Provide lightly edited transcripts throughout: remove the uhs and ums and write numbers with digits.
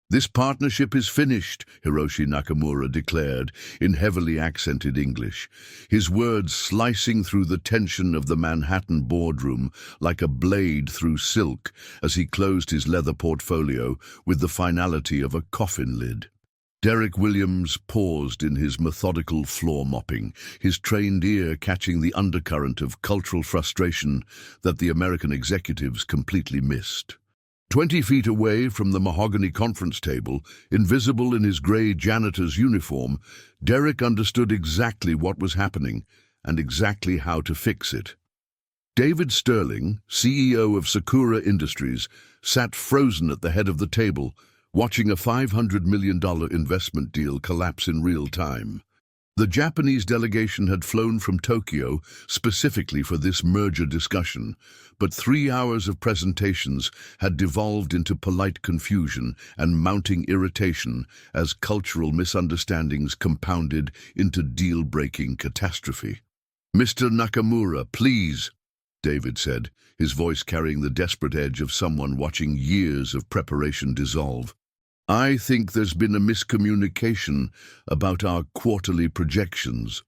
"This partnership is finished," Hiroshi Nakamura declared in heavily accented English, his words slicing through the tension of the Manhattan boardroom like a blade through silk as he closed his leather portfolio with the finality of a coffin lid. Derek Williams paused in his methodical floor mopping, his trained ear catching the undercurrent of cultural frustration that the American executives completely missed. 20 feet away from the mahogany conference table, invisible in his grey janitor's uniform, Derek understood exactly what was happening and exactly how to fix it. David Sterling, CEO of Sakura Industries, sat frozen at the head of the table, watching a $500 million investment deal collapse in real time. The Japanese delegation had flown from Tokyo specifically for this merger discussion, but 3 hours of presentations had devolved into polite confusion and mounting irritation as cultural misunderstandings compounded into deal-breaking catastrophe. "Mr. Nakamura, please," David said, his voice carrying the desperate edge of someone watching years of preparation dissolve. "I think there's been a miscommunication about our quarterly projections."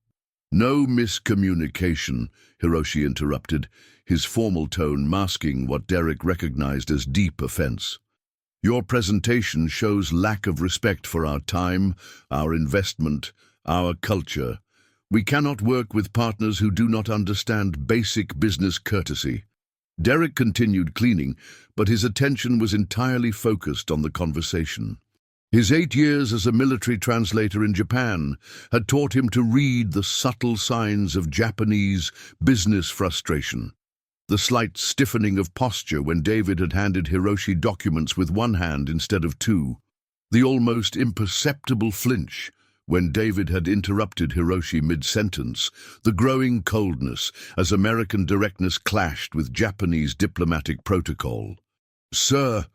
"No miscommunication," Hiroshi interrupted, his formal tone masking what Derek recognized as deep offense. "Your presentation shows lack of respect for our time, our investment, our culture. We cannot work with partners who do not understand basic business courtesy." Derek continued cleaning, but his attention was entirely focused on the conversation. His 8 years as a military translator in Japan had taught him to read the subtle signs of Japanese business frustration. The slight stiffening of posture when David had handed Hiroshi documents with one hand instead of two. The almost imperceptible flinch when David had interrupted Hiroshi mid-sentence, the growing coldness as American directness clashed with Japanese diplomatic protocol. "Sir,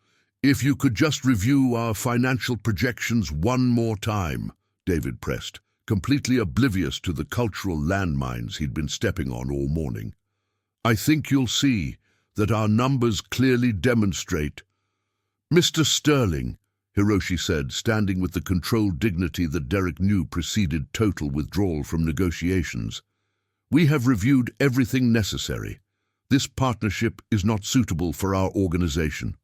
if you could just review our financial projections one more time," David pressed, completely oblivious to the cultural landmines he'd been stepping on all morning. "I think you'll see that our numbers clearly demonstrate." "Mr. Sterling," Hiroshi said, standing with the controlled dignity that Derek knew preceded total withdrawal from negotiations, "we have reviewed everything necessary. This partnership is not suitable for our organization."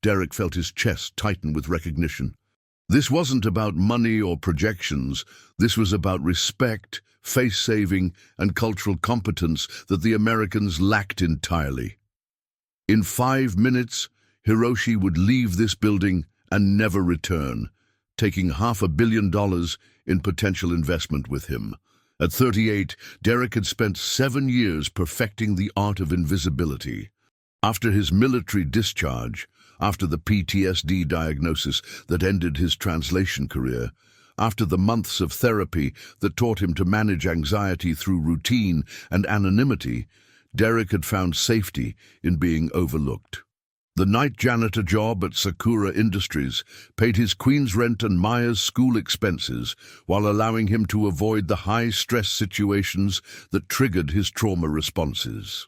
Derek felt his chest tighten with recognition. This wasn't about money or projections. This was about respect, face-saving, and cultural competence that the Americans lacked entirely. In 5 minutes, Hiroshi would leave this building and never return, taking $500 million in potential investment with him. At 38, Derek had spent 7 years perfecting the art of invisibility. After his military discharge, after the PTSD diagnosis that ended his translation career, after the months of therapy that taught him to manage anxiety through routine and anonymity, Derek had found safety in being overlooked. The night janitor job at Sakura Industries paid his Queen's rent and Maya's school expenses while allowing him to avoid the high-stress situations that triggered his trauma responses.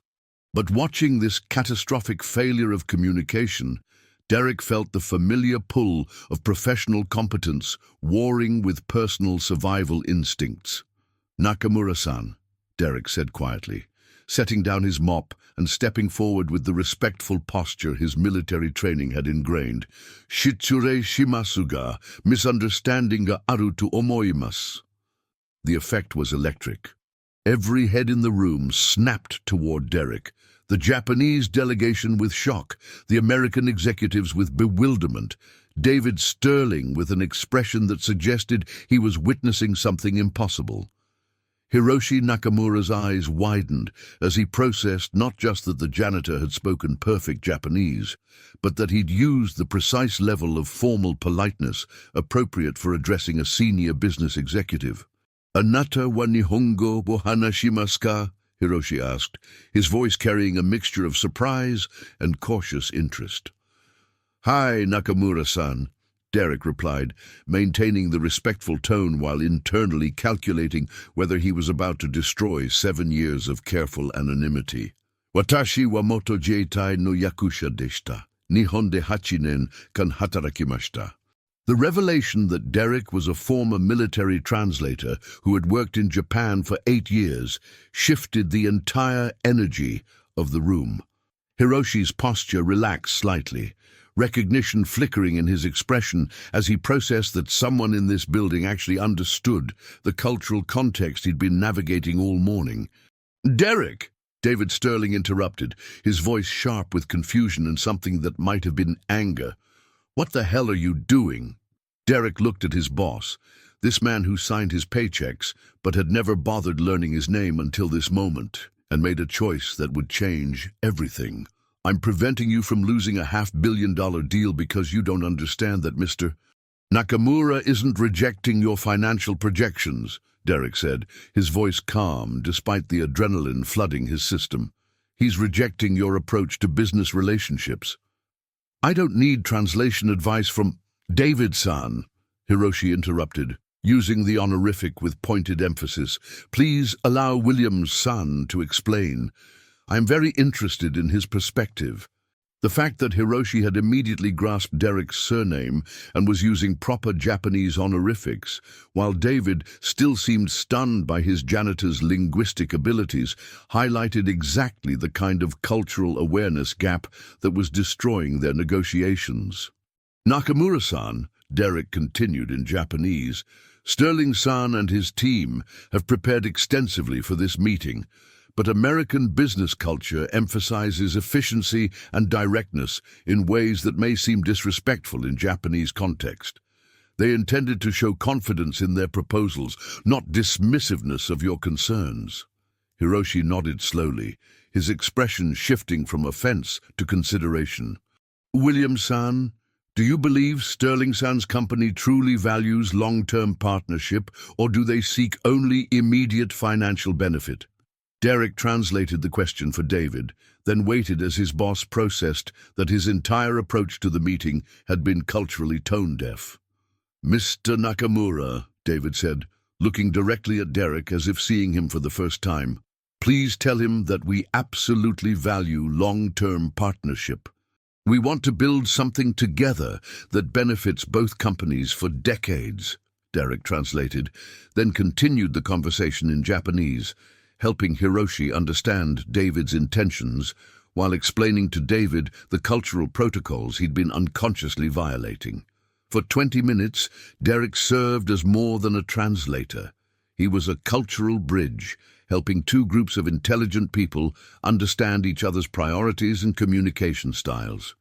But watching this catastrophic failure of communication, Derek felt the familiar pull of professional competence warring with personal survival instincts. "Nakamura-san," Derek said quietly, setting down his mop and stepping forward with the respectful posture his military training had ingrained. "Shitsure shimasu ga misunderstanding ga aru to omoimasu." The effect was electric. Every head in the room snapped toward Derek, the Japanese delegation with shock, the American executives with bewilderment, David Sterling with an expression that suggested he was witnessing something impossible. Hiroshi Nakamura's eyes widened as he processed not just that the janitor had spoken perfect Japanese, but that he'd used the precise level of formal politeness appropriate for addressing a senior business executive. "Anata wa Nihongo wo hanashimasu ka?" Hiroshi asked, his voice carrying a mixture of surprise and cautious interest. "Hi, Nakamura-san," Derek replied, maintaining the respectful tone while internally calculating whether he was about to destroy 7 years of careful anonymity. "Watashi wa moto jeitai no yakusha deshita. Nihon de 8 nen kan hatarakimashita." The revelation that Derek was a former military translator who had worked in Japan for 8 years shifted the entire energy of the room. Hiroshi's posture relaxed slightly, recognition flickering in his expression as he processed that someone in this building actually understood the cultural context he'd been navigating all morning. "Derek!" David Sterling interrupted, his voice sharp with confusion and something that might have been anger. "What the hell are you doing?" Derek looked at his boss, this man who signed his paychecks but had never bothered learning his name until this moment, and made a choice that would change everything. "I'm preventing you from losing a $500 million deal because you don't understand that Mr. Nakamura isn't rejecting your financial projections," Derek said, his voice calm despite the adrenaline flooding his system. "He's rejecting your approach to business relationships." "I don't need translation advice from David-san," Hiroshi interrupted, using the honorific with pointed emphasis. "Please allow Williams-san to explain. I am very interested in his perspective." The fact that Hiroshi had immediately grasped Derek's surname and was using proper Japanese honorifics, while David still seemed stunned by his janitor's linguistic abilities, highlighted exactly the kind of cultural awareness gap that was destroying their negotiations. "Nakamura-san," Derek continued in Japanese, "Sterling-san and his team have prepared extensively for this meeting, but American business culture emphasizes efficiency and directness in ways that may seem disrespectful in Japanese context. They intended to show confidence in their proposals, not dismissiveness of your concerns." Hiroshi nodded slowly, his expression shifting from offense to consideration. "William-san, do you believe Sterling-san's company truly values long-term partnership, or do they seek only immediate financial benefit?" Derek translated the question for David, then waited as his boss processed that his entire approach to the meeting had been culturally tone-deaf. "Mr. Nakamura," David said, looking directly at Derek as if seeing him for the first time, "please tell him that we absolutely value long-term partnership. We want to build something together that benefits both companies for decades," Derek translated, then continued the conversation in Japanese, helping Hiroshi understand David's intentions while explaining to David the cultural protocols he'd been unconsciously violating. For 20 minutes, Derek served as more than a translator. He was a cultural bridge, helping two groups of intelligent people understand each other's priorities and communication styles.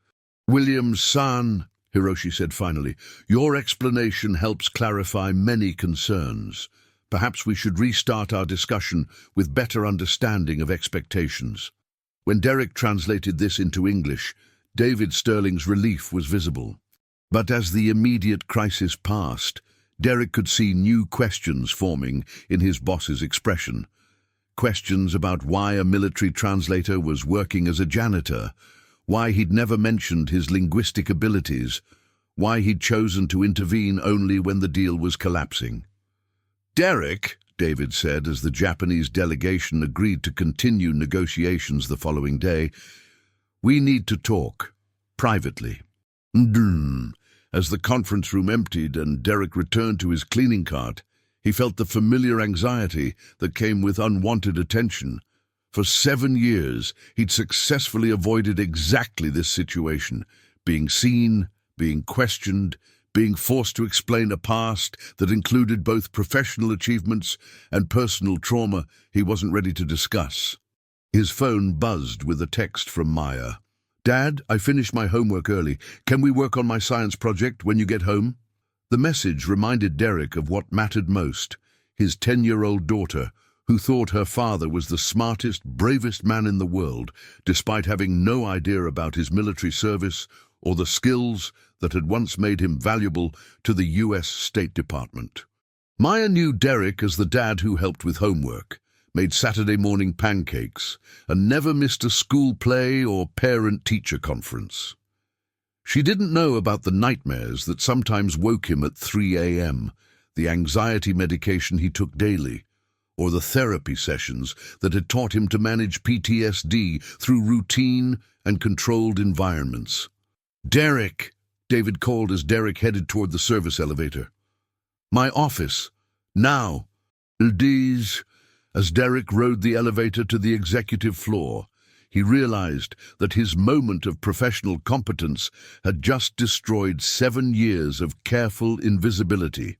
"Williams-san," Hiroshi said finally, "your explanation helps clarify many concerns. Perhaps we should restart our discussion with better understanding of expectations." When Derek translated this into English, David Sterling's relief was visible. But as the immediate crisis passed, Derek could see new questions forming in his boss's expression. Questions about why a military translator was working as a janitor, why he'd never mentioned his linguistic abilities, why he'd chosen to intervene only when the deal was collapsing. "Derek," David said as the Japanese delegation agreed to continue negotiations the following day, "we need to talk, privately." As the conference room emptied and Derek returned to his cleaning cart, he felt the familiar anxiety that came with unwanted attention. For 7 years, he'd successfully avoided exactly this situation, being seen, being questioned, being forced to explain a past that included both professional achievements and personal trauma he wasn't ready to discuss. His phone buzzed with a text from Maya. "Dad, I finished my homework early. Can we work on my science project when you get home?" The message reminded Derek of what mattered most, his 10-year-old daughter, who thought her father was the smartest, bravest man in the world, despite having no idea about his military service or the skills that had once made him valuable to the U.S. State Department. Maya knew Derek as the dad who helped with homework, made Saturday morning pancakes, and never missed a school play or parent-teacher conference. She didn't know about the nightmares that sometimes woke him at 3 a.m., the anxiety medication he took daily, or the therapy sessions that had taught him to manage PTSD through routine and controlled environments. "Derek," David called as Derek headed toward the service elevator. "My office. Now." "These." As Derek rode the elevator to the executive floor, he realized that his moment of professional competence had just destroyed 7 years of careful invisibility.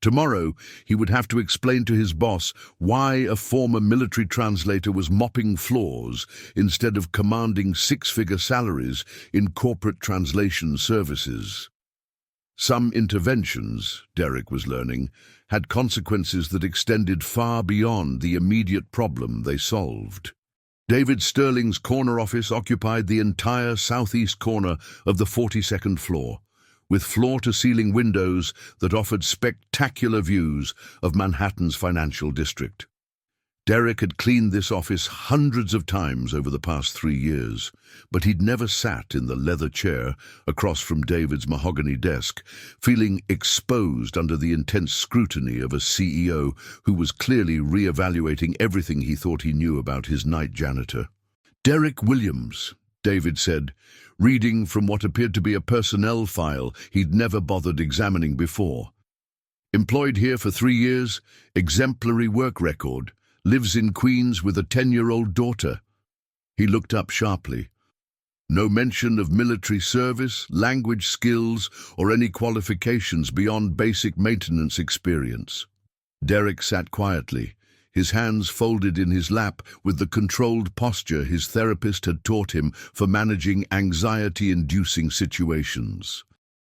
Tomorrow, he would have to explain to his boss why a former military translator was mopping floors instead of commanding 6-figure salaries in corporate translation services. Some interventions, Derek was learning, had consequences that extended far beyond the immediate problem they solved. David Sterling's corner office occupied the entire southeast corner of the 42nd floor, with floor-to-ceiling windows that offered spectacular views of Manhattan's financial district. Derek had cleaned this office hundreds of times over the past 3 years, but he'd never sat in the leather chair across from David's mahogany desk, feeling exposed under the intense scrutiny of a CEO who was clearly re-evaluating everything he thought he knew about his night janitor. "Derek Williams," David said, reading from what appeared to be a personnel file he'd never bothered examining before. "Employed here for 3 years, exemplary work record, lives in Queens with a 10-year-old daughter." He looked up sharply. "No mention of military service, language skills, or any qualifications beyond basic maintenance experience." Derek sat quietly, his hands folded in his lap with the controlled posture his therapist had taught him for managing anxiety-inducing situations.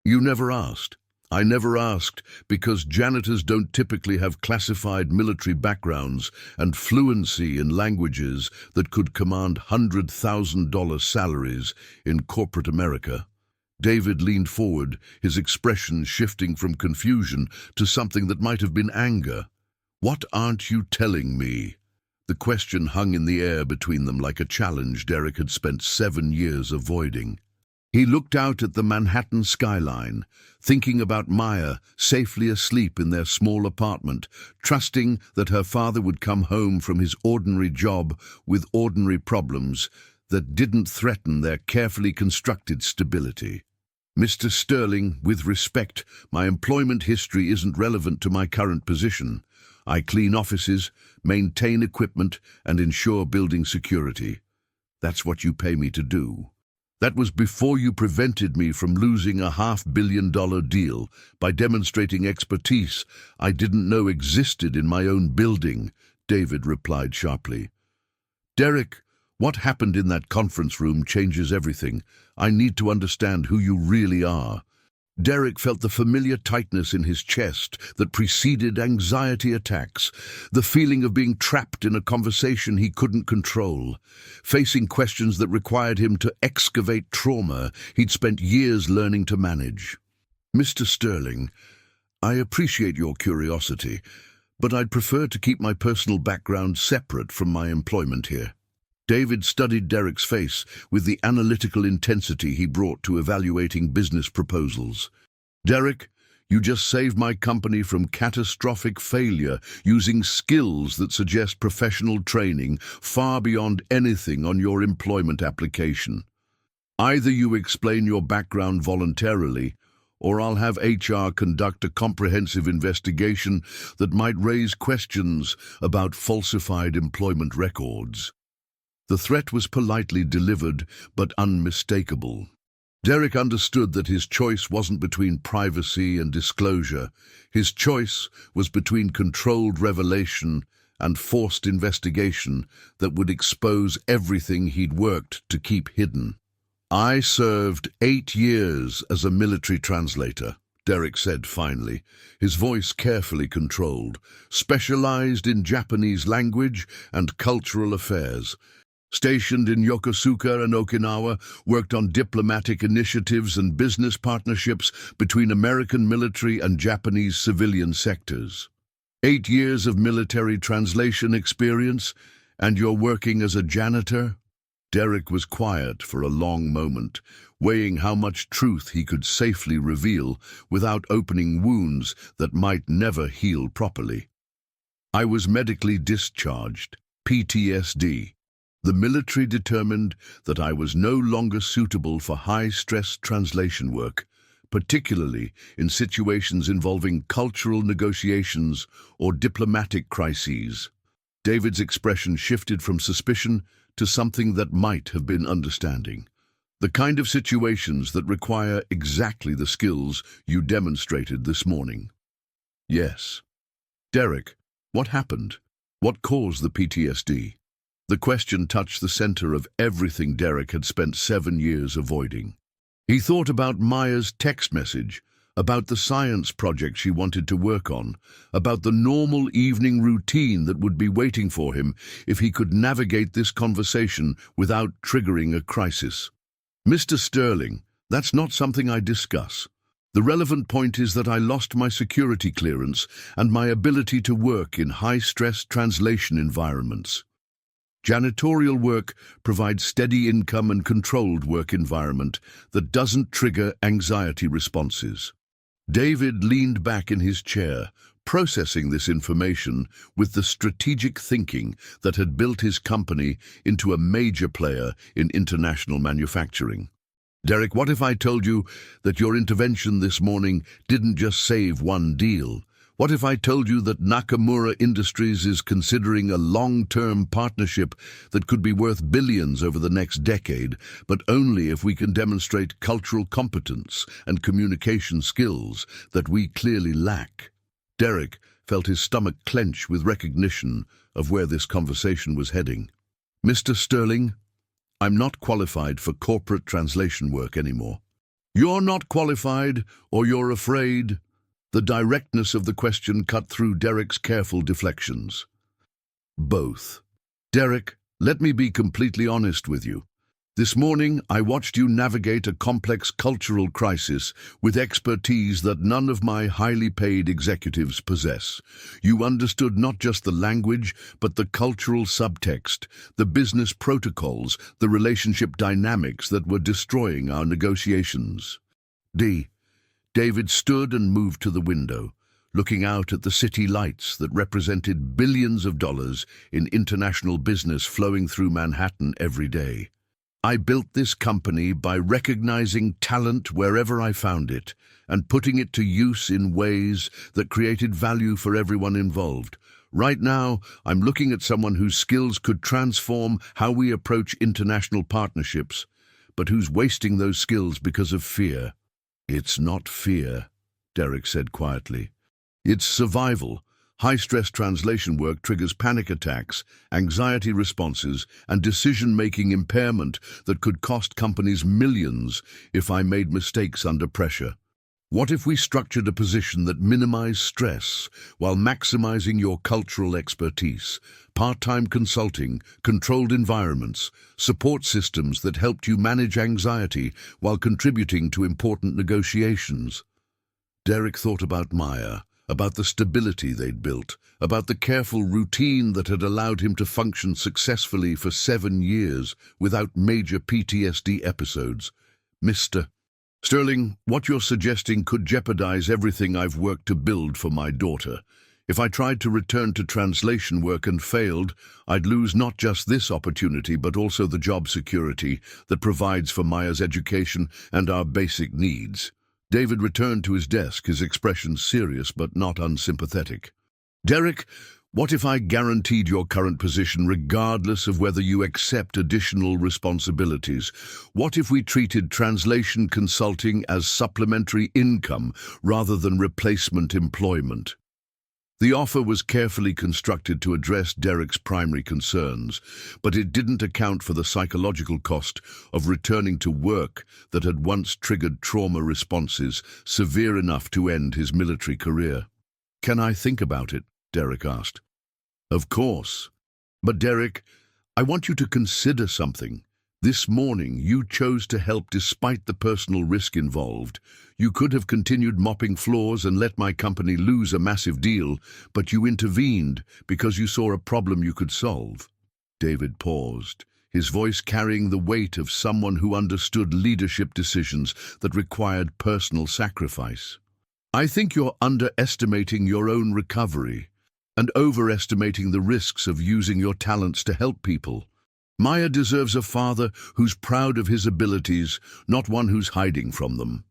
"You never asked." "I never asked because janitors don't typically have classified military backgrounds and fluency in languages that could command $100,000 salaries in corporate America." David leaned forward, his expression shifting from confusion to something that might have been anger. "What aren't you telling me?" The question hung in the air between them like a challenge Derek had spent 7 years avoiding. He looked out at the Manhattan skyline, thinking about Maya safely asleep in their small apartment, trusting that her father would come home from his ordinary job with ordinary problems that didn't threaten their carefully constructed stability. "Mr. Sterling, with respect, my employment history isn't relevant to my current position. I clean offices, maintain equipment, and ensure building security. That's what you pay me to do. That was before you prevented me from losing a $500 million deal by demonstrating expertise I didn't know existed in my own building," David replied sharply. "Derek, what happened in that conference room changes everything. I need to understand who you really are." Derek felt the familiar tightness in his chest that preceded anxiety attacks, the feeling of being trapped in a conversation he couldn't control, facing questions that required him to excavate trauma he'd spent years learning to manage. "Mr. Sterling, I appreciate your curiosity, but I'd prefer to keep my personal background separate from my employment here." David studied Derek's face with the analytical intensity he brought to evaluating business proposals. "Derek, you just saved my company from catastrophic failure using skills that suggest professional training far beyond anything on your employment application. Either you explain your background voluntarily, or I'll have HR conduct a comprehensive investigation that might raise questions about falsified employment records." The threat was politely delivered, but unmistakable. Derek understood that his choice wasn't between privacy and disclosure. His choice was between controlled revelation and forced investigation that would expose everything he'd worked to keep hidden. "I served 8 years as a military translator," Derek said finally, his voice carefully controlled, "specialized in Japanese language and cultural affairs. Stationed in Yokosuka and Okinawa, worked on diplomatic initiatives and business partnerships between American military and Japanese civilian sectors. 8 years of military translation experience, and you're working as a janitor?" Derek was quiet for a long moment, weighing how much truth he could safely reveal without opening wounds that might never heal properly. "I was medically discharged, PTSD. The military determined that I was no longer suitable for high-stress translation work. particularly in situations involving cultural negotiations or diplomatic crises. David's expression shifted from suspicion to something that might have been understanding. The kind of situations that require exactly the skills you demonstrated this morning. Yes. Derek, what happened? What caused the PTSD? The question touched the center of everything Derek had spent 7 years avoiding. He thought about Maya's text message, about the science project she wanted to work on, about the normal evening routine that would be waiting for him if he could navigate this conversation without triggering a crisis. Mr. Sterling, that's not something I discuss. The relevant point is that I lost my security clearance and my ability to work in high-stress translation environments. Janitorial work provides steady income and controlled work environment that doesn't trigger anxiety responses. David leaned back in his chair, processing this information with the strategic thinking that had built his company into a major player in international manufacturing. Derek, what if I told you that your intervention this morning didn't just save one deal? What if I told you that Nakamura Industries is considering a long-term partnership that could be worth billions over the next decade, but only if we can demonstrate cultural competence and communication skills that we clearly lack? Derek felt his stomach clench with recognition of where this conversation was heading. Mr. Sterling, I'm not qualified for corporate translation work anymore. You're not qualified, or you're afraid? The directness of the question cut through Derek's careful deflections. Both. Derek, let me be completely honest with you. This morning, I watched you navigate a complex cultural crisis with expertise that none of my highly paid executives possess. You understood not just the language, but the cultural subtext, the business protocols, the relationship dynamics that were destroying our negotiations. David stood and moved to the window, looking out at the city lights that represented billions of dollars in international business flowing through Manhattan every day. I built this company by recognizing talent wherever I found it and putting it to use in ways that created value for everyone involved. Right now, I'm looking at someone whose skills could transform how we approach international partnerships, but who's wasting those skills because of fear. It's not fear, Derek said quietly. It's survival. High-stress translation work triggers panic attacks, anxiety responses, and decision-making impairment that could cost companies millions if I made mistakes under pressure. What if we structured a position that minimized stress while maximizing your cultural expertise? Part-time consulting, controlled environments, support systems that helped you manage anxiety while contributing to important negotiations. Derek thought about Maya, about the stability they'd built, about the careful routine that had allowed him to function successfully for 7 years without major PTSD episodes. Mr. Sterling, what you're suggesting could jeopardize everything I've worked to build for my daughter. If I tried to return to translation work and failed, I'd lose not just this opportunity but also the job security that provides for Maya's education and our basic needs. David returned to his desk, his expression serious but not unsympathetic. Derek, what if I guaranteed your current position regardless of whether you accept additional responsibilities? What if we treated translation consulting as supplementary income rather than replacement employment? The offer was carefully constructed to address Derek's primary concerns, but it didn't account for the psychological cost of returning to work that had once triggered trauma responses severe enough to end his military career. Can I think about it? Derek asked. Of course. But Derek, I want you to consider something. This morning, you chose to help despite the personal risk involved. You could have continued mopping floors and let my company lose a massive deal, but you intervened because you saw a problem you could solve. David paused, his voice carrying the weight of someone who understood leadership decisions that required personal sacrifice. I think you're underestimating your own recovery and overestimating the risks of using your talents to help people. Maya deserves a father who's proud of his abilities, not one who's hiding from them.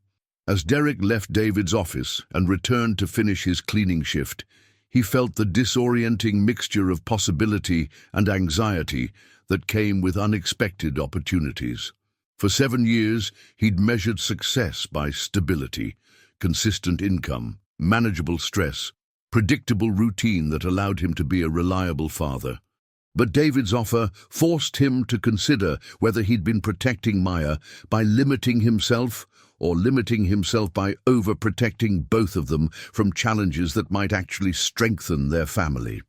As Derek left David's office and returned to finish his cleaning shift, he felt the disorienting mixture of possibility and anxiety that came with unexpected opportunities. For 7 years, he'd measured success by stability, consistent income, manageable stress, predictable routine that allowed him to be a reliable father. But David's offer forced him to consider whether he'd been protecting Maya by limiting himself or limiting himself by overprotecting both of them from challenges that might actually strengthen their family.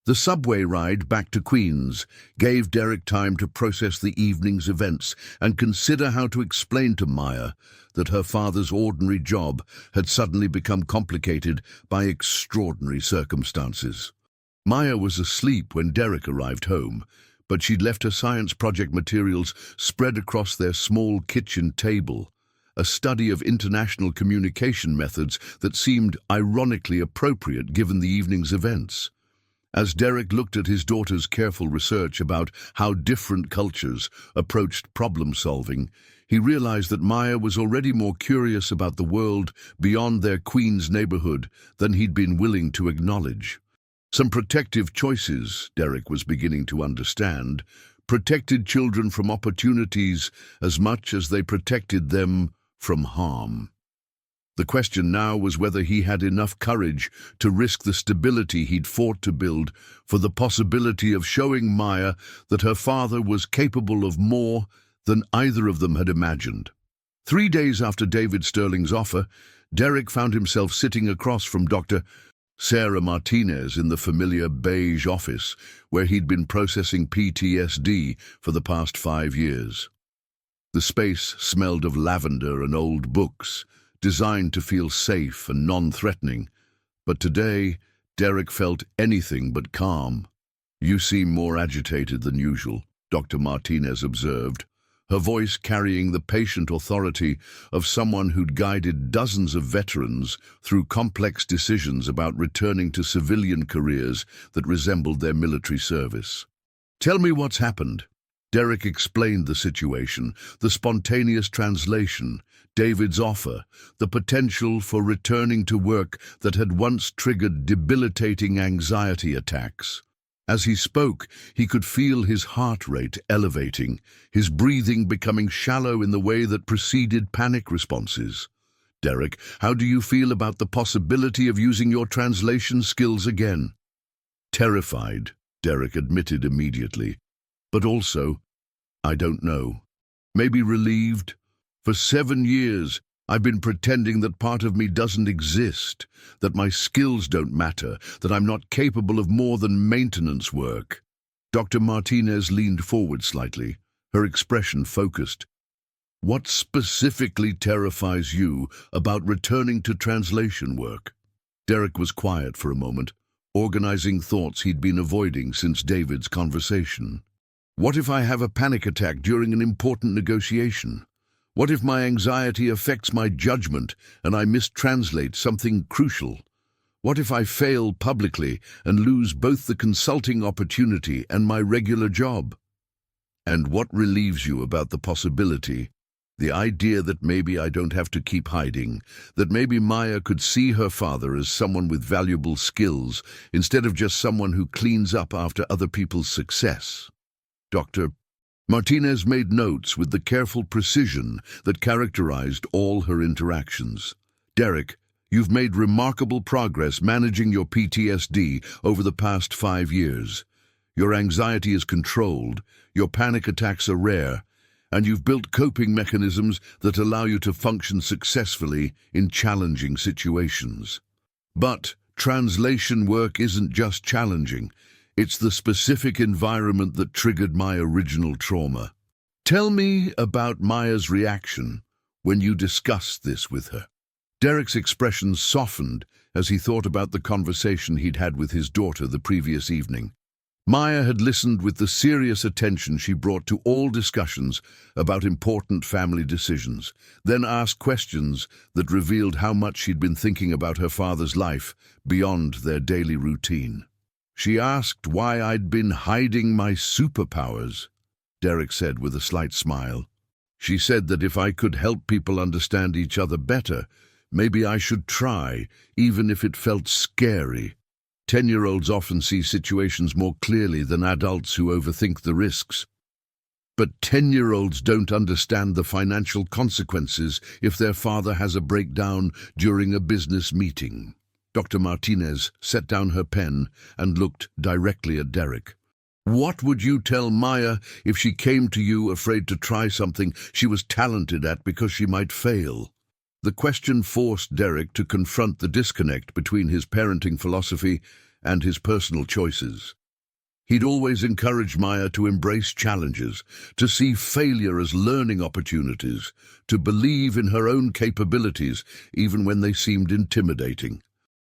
The subway ride back to Queens gave Derek time to process the evening's events and consider how to explain to Maya that her father's ordinary job had suddenly become complicated by extraordinary circumstances. Maya was asleep when Derek arrived home, but she'd left her science project materials spread across their small kitchen table, a study of international communication methods that seemed ironically appropriate given the evening's events. As Derek looked at his daughter's careful research about how different cultures approached problem-solving, he realized that Maya was already more curious about the world beyond their Queens neighborhood than he'd been willing to acknowledge. Some protective choices, Derek was beginning to understand, protected children from opportunities as much as they protected them from harm. The question now was whether he had enough courage to risk the stability he'd fought to build for the possibility of showing Maya that her father was capable of more than either of them had imagined. 3 days after David Sterling's offer, Derek found himself sitting across from Dr. Sarah Martinez in the familiar beige office where he'd been processing PTSD for the past 5 years. The space smelled of lavender and old books, designed to feel safe and non-threatening, but today Derek felt anything but calm. "You seem more agitated than usual," Dr. Martinez observed, her voice carrying the patient authority of someone who'd guided dozens of veterans through complex decisions about returning to civilian careers that resembled their military service. "Tell me what's happened." Derek explained the situation, the spontaneous translation, David's offer, the potential for returning to work that had once triggered debilitating anxiety attacks. As he spoke, he could feel his heart rate elevating, his breathing becoming shallow in the way that preceded panic responses. "Derek, how do you feel about the possibility of using your translation skills again?" "Terrified," Derek admitted immediately. "But also, I don't know. Maybe relieved. For 7 years, I've been pretending that part of me doesn't exist, that my skills don't matter, that I'm not capable of more than maintenance work." Dr. Martinez leaned forward slightly, her expression focused. "What specifically terrifies you about returning to translation work?" Derek was quiet for a moment, organizing thoughts he'd been avoiding since David's conversation. "What if I have a panic attack during an important negotiation? What if my anxiety affects my judgment and I mistranslate something crucial? What if I fail publicly and lose both the consulting opportunity and my regular job? And what relieves you about the possibility, the idea that maybe I don't have to keep hiding, that maybe Maya could see her father as someone with valuable skills instead of just someone who cleans up after other people's success?" Dr. Martinez made notes with the careful precision that characterized all her interactions. "Derek, you've made remarkable progress managing your PTSD over the past 5 years. Your anxiety is controlled, your panic attacks are rare, and you've built coping mechanisms that allow you to function successfully in challenging situations. But translation work isn't just challenging. It's the specific environment that triggered my original trauma. Tell me about Maya's reaction when you discussed this with her." Derek's expression softened as he thought about the conversation he'd had with his daughter the previous evening. Maya had listened with the serious attention she brought to all discussions about important family decisions, then asked questions that revealed how much she'd been thinking about her father's life beyond their daily routine. "She asked why I'd been hiding my superpowers," Derek said with a slight smile. She said that if I could help people understand each other better, maybe I should try, even if it felt scary. 10-year-olds often see situations more clearly than adults who overthink the risks. But 10-year-olds don't understand the financial consequences if their father has a breakdown during a business meeting. Dr. Martinez set down her pen and looked directly at Derek. What would you tell Maya if she came to you afraid to try something she was talented at because she might fail? The question forced Derek to confront the disconnect between his parenting philosophy and his personal choices. He'd always encouraged Maya to embrace challenges, to see failure as learning opportunities, to believe in her own capabilities even when they seemed intimidating.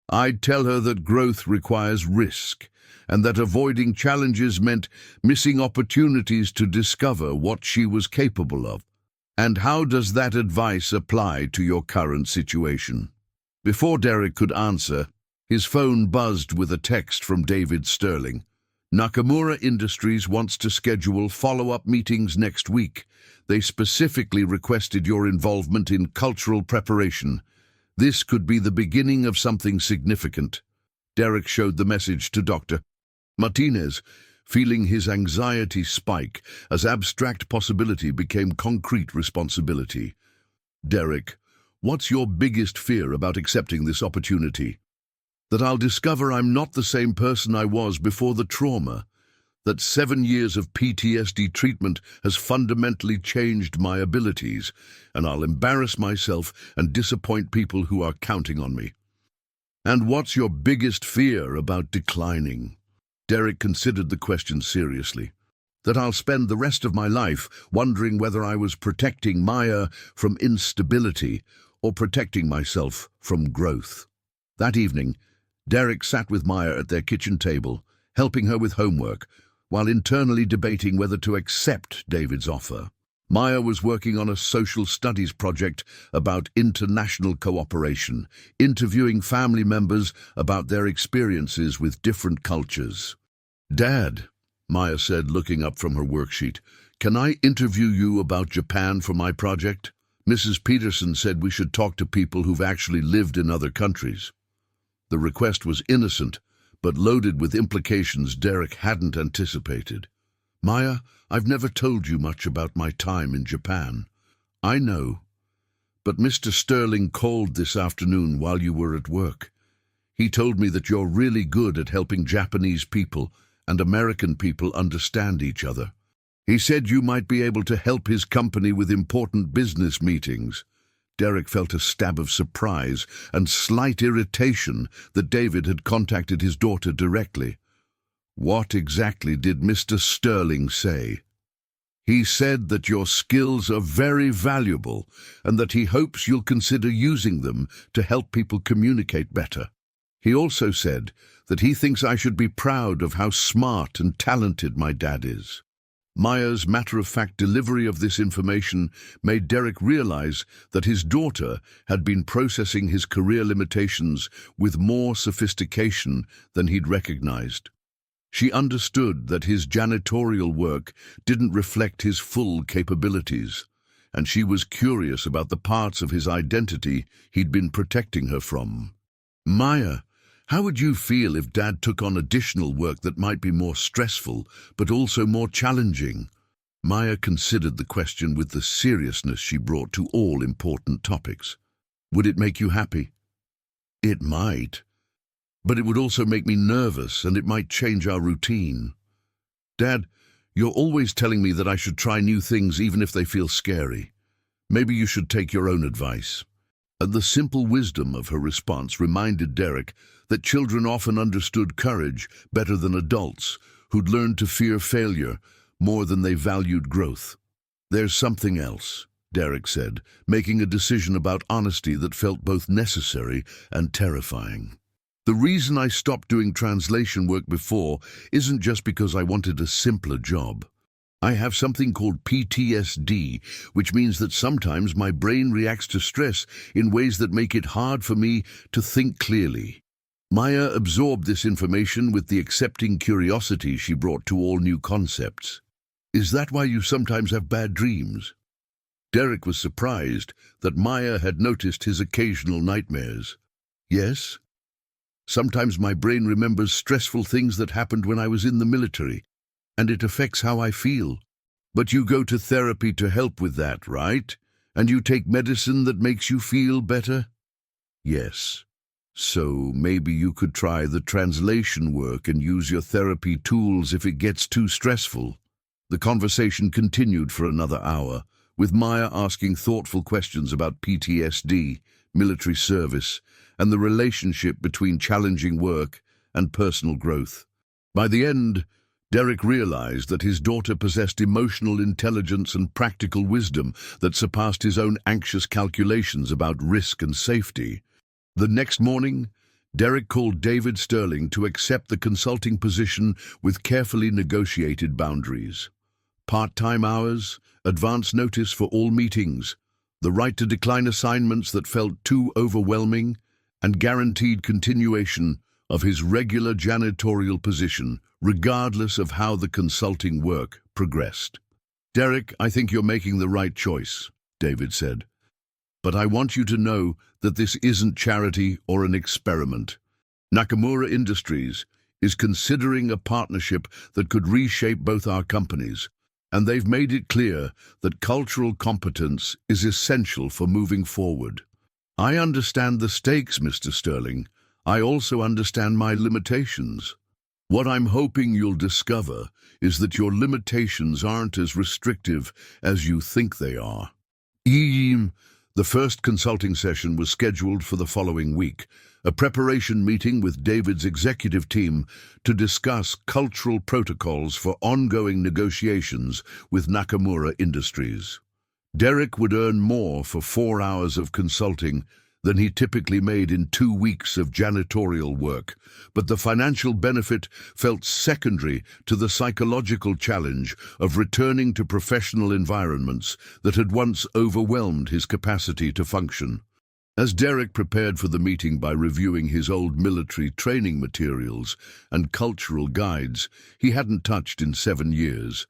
I'd tell her that growth requires risk, and that avoiding challenges meant missing opportunities to discover what she was capable of. And how does that advice apply to your current situation? Before Derek could answer, his phone buzzed with a text from David Sterling. Nakamura Industries wants to schedule follow-up meetings next week. They specifically requested your involvement in cultural preparation. This could be the beginning of something significant. Derek showed the message to Dr. Martinez, feeling his anxiety spike as abstract possibility became concrete responsibility. Derek, what's your biggest fear about accepting this opportunity? That I'll discover I'm not the same person I was before the trauma. That 7 years of PTSD treatment has fundamentally changed my abilities, and I'll embarrass myself and disappoint people who are counting on me. And what's your biggest fear about declining? Derek considered the question seriously. That I'll spend the rest of my life wondering whether I was protecting Maya from instability or protecting myself from growth. That evening, Derek sat with Maya at their kitchen table, helping her with homework, while internally debating whether to accept David's offer. Maya was working on a social studies project about international cooperation, interviewing family members about their experiences with different cultures. "Dad," Maya said, looking up from her worksheet, "can I interview you about Japan for my project? Mrs. Peterson said we should talk to people who've actually lived in other countries." The request was innocent, but loaded with implications Derek hadn't anticipated. "Maya, I've never told you much about my time in Japan." "I know, but Mr. Sterling called this afternoon while you were at work. He told me that you're really good at helping Japanese people and American people understand each other. He said you might be able to help his company with important business meetings." Derek felt a stab of surprise and slight irritation that David had contacted his daughter directly. "What exactly did Mr. Sterling say?" "He said that your skills are very valuable and that he hopes you'll consider using them to help people communicate better. He also said that he thinks I should be proud of how smart and talented my dad is." Maya's matter-of-fact delivery of this information made Derek realize that his daughter had been processing his career limitations with more sophistication than he'd recognized. She understood that his janitorial work didn't reflect his full capabilities, and she was curious about the parts of his identity he'd been protecting her from. "Maya, how would you feel if Dad took on additional work that might be more stressful, but also more challenging?" Maya considered the question with the seriousness she brought to all important topics. "Would it make you happy?" "It might. But it would also make me nervous, and it might change our routine." "Dad, you're always telling me that I should try new things even if they feel scary. Maybe you should take your own advice." And the simple wisdom of her response reminded Derek that children often understood courage better than adults, who'd learned to fear failure more than they valued growth. "There's something else," Derek said, making a decision about honesty that felt both necessary and terrifying. "The reason I stopped doing translation work before isn't just because I wanted a simpler job. I have something called PTSD, which means that sometimes my brain reacts to stress in ways that make it hard for me to think clearly." Maya absorbed this information with the accepting curiosity she brought to all new concepts. "Is that why you sometimes have bad dreams?" Derek was surprised that Maya had noticed his occasional nightmares. Yes, sometimes my brain remembers stressful things that happened when I was in the military, and it affects how I feel. But you go to therapy to help with that, right? And you take medicine that makes you feel better? Yes. So maybe you could try the translation work and use your therapy tools if it gets too stressful. The conversation continued for another hour, with Maya asking thoughtful questions about PTSD, military service, and the relationship between challenging work and personal growth. By the end, Derek realized that his daughter possessed emotional intelligence and practical wisdom that surpassed his own anxious calculations about risk and safety. The next morning, Derek called David Sterling to accept the consulting position with carefully negotiated boundaries. Part-time hours, advance notice for all meetings, the right to decline assignments that felt too overwhelming, and guaranteed continuation of his regular janitorial position, regardless of how the consulting work progressed. "Derek, I think you're making the right choice," David said. "But I want you to know that this isn't charity or an experiment. Nakamura Industries is considering a partnership that could reshape both our companies, and they've made it clear that cultural competence is essential for moving forward. I understand the stakes, Mr. Sterling. I also understand my limitations. What I'm hoping you'll discover is that your limitations aren't as restrictive as you think they are." The first consulting session was scheduled for the following week, a preparation meeting with David's executive team to discuss cultural protocols for ongoing negotiations with Nakamura Industries. Derek would earn more for 4 hours of consulting than he typically made in 2 weeks of janitorial work, but the financial benefit felt secondary to the psychological challenge of returning to professional environments that had once overwhelmed his capacity to function. As Derek prepared for the meeting by reviewing his old military training materials and cultural guides he hadn't touched in 7 years,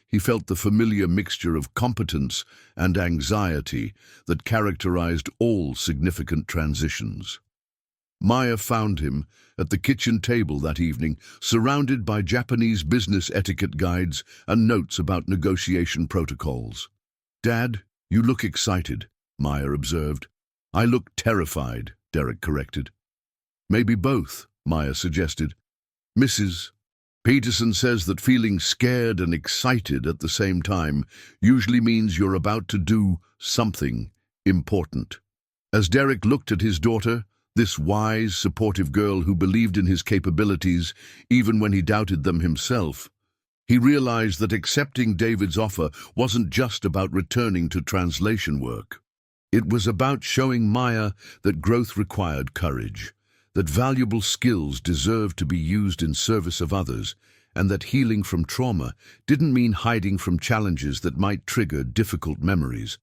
he felt the familiar mixture of competence and anxiety that characterized all significant transitions. Maya found him at the kitchen table that evening, surrounded by Japanese business etiquette guides and notes about negotiation protocols. "Dad, you look excited," Maya observed. "I look terrified," Derek corrected. "Maybe both," Maya suggested. "Mrs. Peterson says that feeling scared and excited at the same time usually means you're about to do something important." As Derek looked at his daughter, this wise, supportive girl who believed in his capabilities even when he doubted them himself, he realized that accepting David's offer wasn't just about returning to translation work. It was about showing Maya that growth required courage, that valuable skills deserved to be used in service of others, and that healing from trauma didn't mean hiding from challenges that might trigger difficult memories.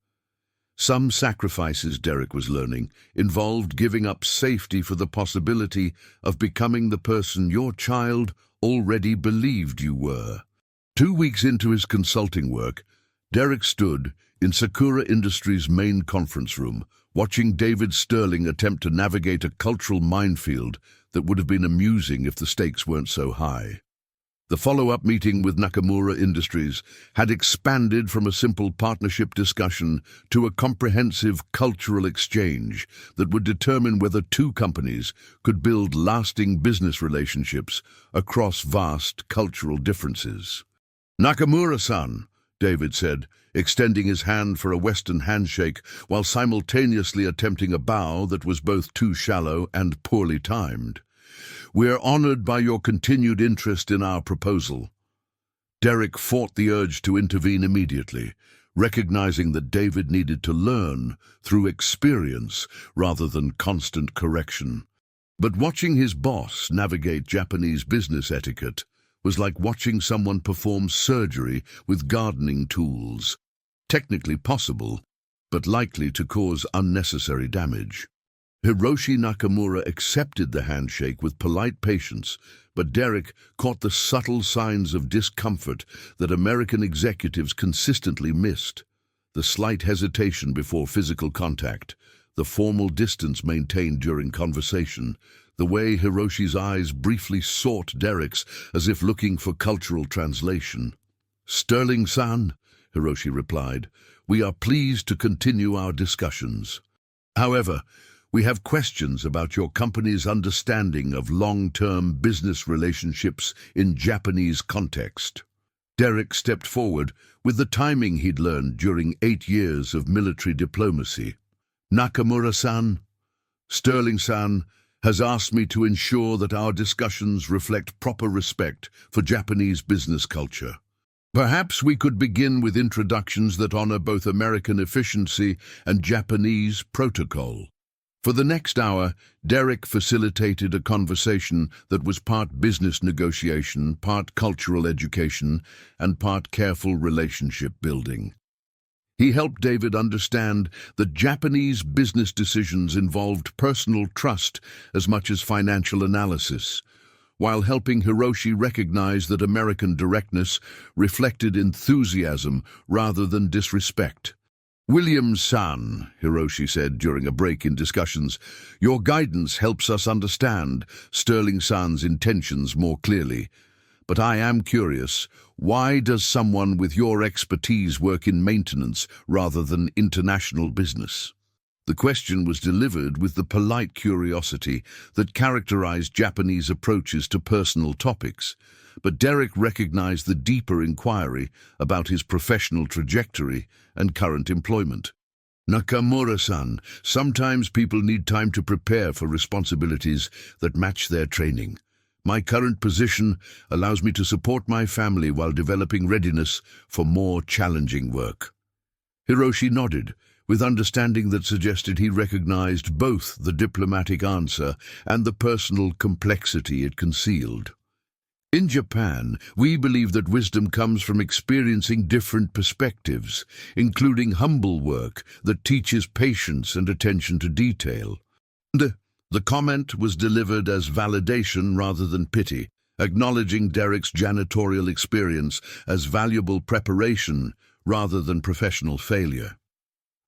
Some sacrifices, Derek was learning, involved giving up safety for the possibility of becoming the person your child already believed you were. 2 weeks into his consulting work, Derek stood in Sakura Industries' main conference room, watching David Sterling attempt to navigate a cultural minefield that would have been amusing if the stakes weren't so high. The follow-up meeting with Nakamura Industries had expanded from a simple partnership discussion to a comprehensive cultural exchange that would determine whether 2 companies could build lasting business relationships across vast cultural differences. "Nakamura-san," David said, extending his hand for a Western handshake while simultaneously attempting a bow that was both too shallow and poorly timed. "We're honored by your continued interest in our proposal." Derek fought the urge to intervene immediately, recognizing that David needed to learn through experience rather than constant correction. But watching his boss navigate Japanese business etiquette was like watching someone perform surgery with gardening tools. Technically possible, but likely to cause unnecessary damage. Hiroshi Nakamura accepted the handshake with polite patience, but Derek caught the subtle signs of discomfort that American executives consistently missed. The slight hesitation before physical contact, the formal distance maintained during conversation, the way Hiroshi's eyes briefly sought Derek's as if looking for cultural translation. "Sterling-san," Hiroshi replied, "we are pleased to continue our discussions. However, we have questions about your company's understanding of long-term business relationships in Japanese context." Derek stepped forward with the timing he'd learned during 8 years of military diplomacy. "Nakamura-san, Sterling-san has asked me to ensure that our discussions reflect proper respect for Japanese business culture. Perhaps we could begin with introductions that honor both American efficiency and Japanese protocol." For the next hour, Derek facilitated a conversation that was part business negotiation, part cultural education, and part careful relationship building. He helped David understand that Japanese business decisions involved personal trust as much as financial analysis, while helping Hiroshi recognize that American directness reflected enthusiasm rather than disrespect. "Williams-san," Hiroshi said during a break in discussions, "your guidance helps us understand Sterling-san's intentions more clearly. But I am curious, why does someone with your expertise work in maintenance rather than international business?" The question was delivered with the polite curiosity that characterized Japanese approaches to personal topics, but Derek recognized the deeper inquiry about his professional trajectory and current employment. "Nakamura-san, sometimes people need time to prepare for responsibilities that match their training. My current position allows me to support my family while developing readiness for more challenging work." Hiroshi nodded, with understanding that suggested he recognized both the diplomatic answer and the personal complexity it concealed. "In Japan, we believe that wisdom comes from experiencing different perspectives, including humble work that teaches patience and attention to detail." The comment was delivered as validation rather than pity, acknowledging Derek's janitorial experience as valuable preparation rather than professional failure.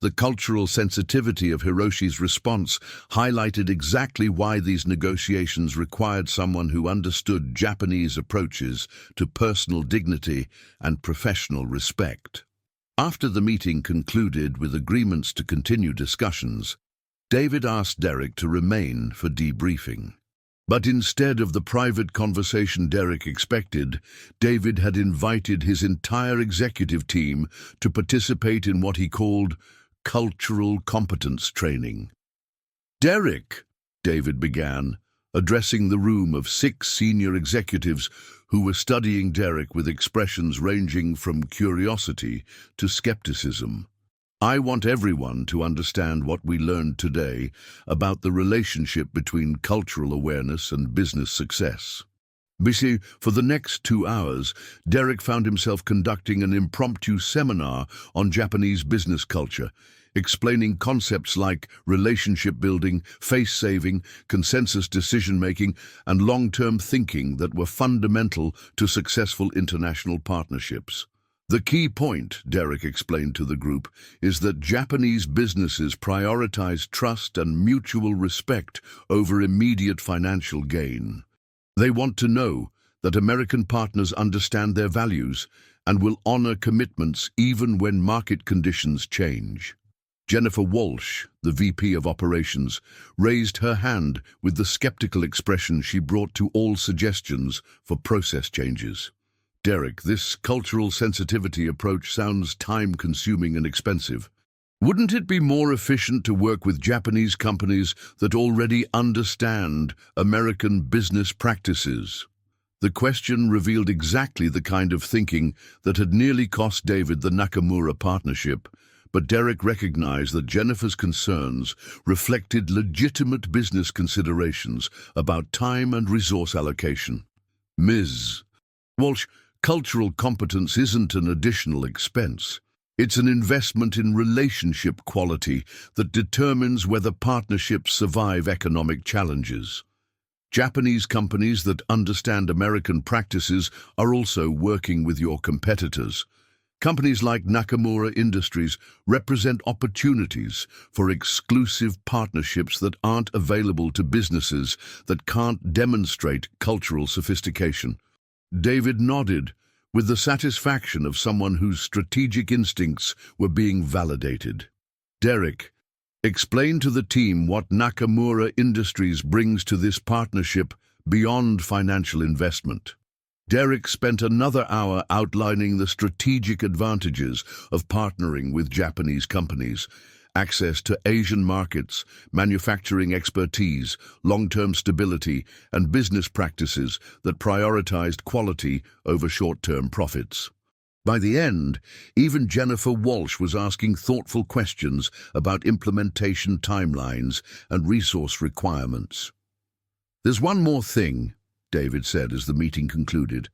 The cultural sensitivity of Hiroshi's response highlighted exactly why these negotiations required someone who understood Japanese approaches to personal dignity and professional respect. After the meeting concluded with agreements to continue discussions, David asked Derek to remain for debriefing. But instead of the private conversation Derek expected, David had invited his entire executive team to participate in what he called cultural competence training. "Derek," David began, addressing the room of 6 senior executives who were studying Derek with expressions ranging from curiosity to skepticism. "I want everyone to understand what we learned today about the relationship between cultural awareness and business success." For the next 2 hours, Derek found himself conducting an impromptu seminar on Japanese business culture, explaining concepts like relationship building, face-saving, consensus decision-making, and long-term thinking that were fundamental to successful international partnerships. "The key point," Derek explained to the group, "is that Japanese businesses prioritize trust and mutual respect over immediate financial gain. They want to know that American partners understand their values and will honor commitments even when market conditions change." Jennifer Walsh, the VP of Operations, raised her hand with the skeptical expression she brought to all suggestions for process changes. "Derek, this cultural sensitivity approach sounds time-consuming and expensive. Wouldn't it be more efficient to work with Japanese companies that already understand American business practices?" The question revealed exactly the kind of thinking that had nearly cost David the Nakamura partnership, but Derek recognized that Jennifer's concerns reflected legitimate business considerations about time and resource allocation. Ms. Walsh, cultural competence isn't an additional expense. It's an investment in relationship quality that determines whether partnerships survive economic challenges. Japanese companies that understand American practices are also working with your competitors. Companies like Nakamura Industries represent opportunities for exclusive partnerships that aren't available to businesses that can't demonstrate cultural sophistication. David nodded, with the satisfaction of someone whose strategic instincts were being validated. Derek, explain to the team what Nakamura Industries brings to this partnership beyond financial investment. Derek spent another hour outlining the strategic advantages of partnering with Japanese companies: access to Asian markets, manufacturing expertise, long-term stability, and business practices that prioritized quality over short-term profits. By the end, even Jennifer Walsh was asking thoughtful questions about implementation timelines and resource requirements. "There's one more thing," David said as the meeting concluded.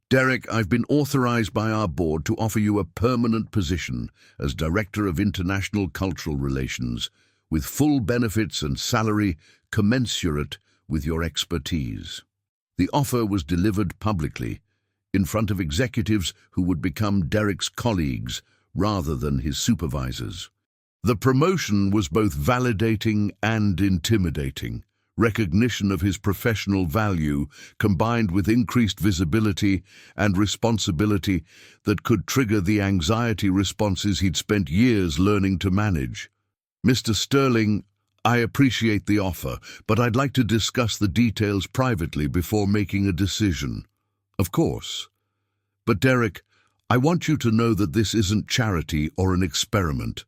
"Derek, I've been authorized by our board to offer you a permanent position as Director of International Cultural Relations, with full benefits and salary commensurate with your expertise." The offer was delivered publicly, in front of executives who would become Derek's colleagues rather than his supervisors. The promotion was both validating and intimidating. Recognition of his professional value combined with increased visibility and responsibility that could trigger the anxiety responses he'd spent years learning to manage. "Mr. Sterling, I appreciate the offer, but I'd like to discuss the details privately before making a decision." "Of course. But Derek, I want you to know that this isn't charity or an experiment.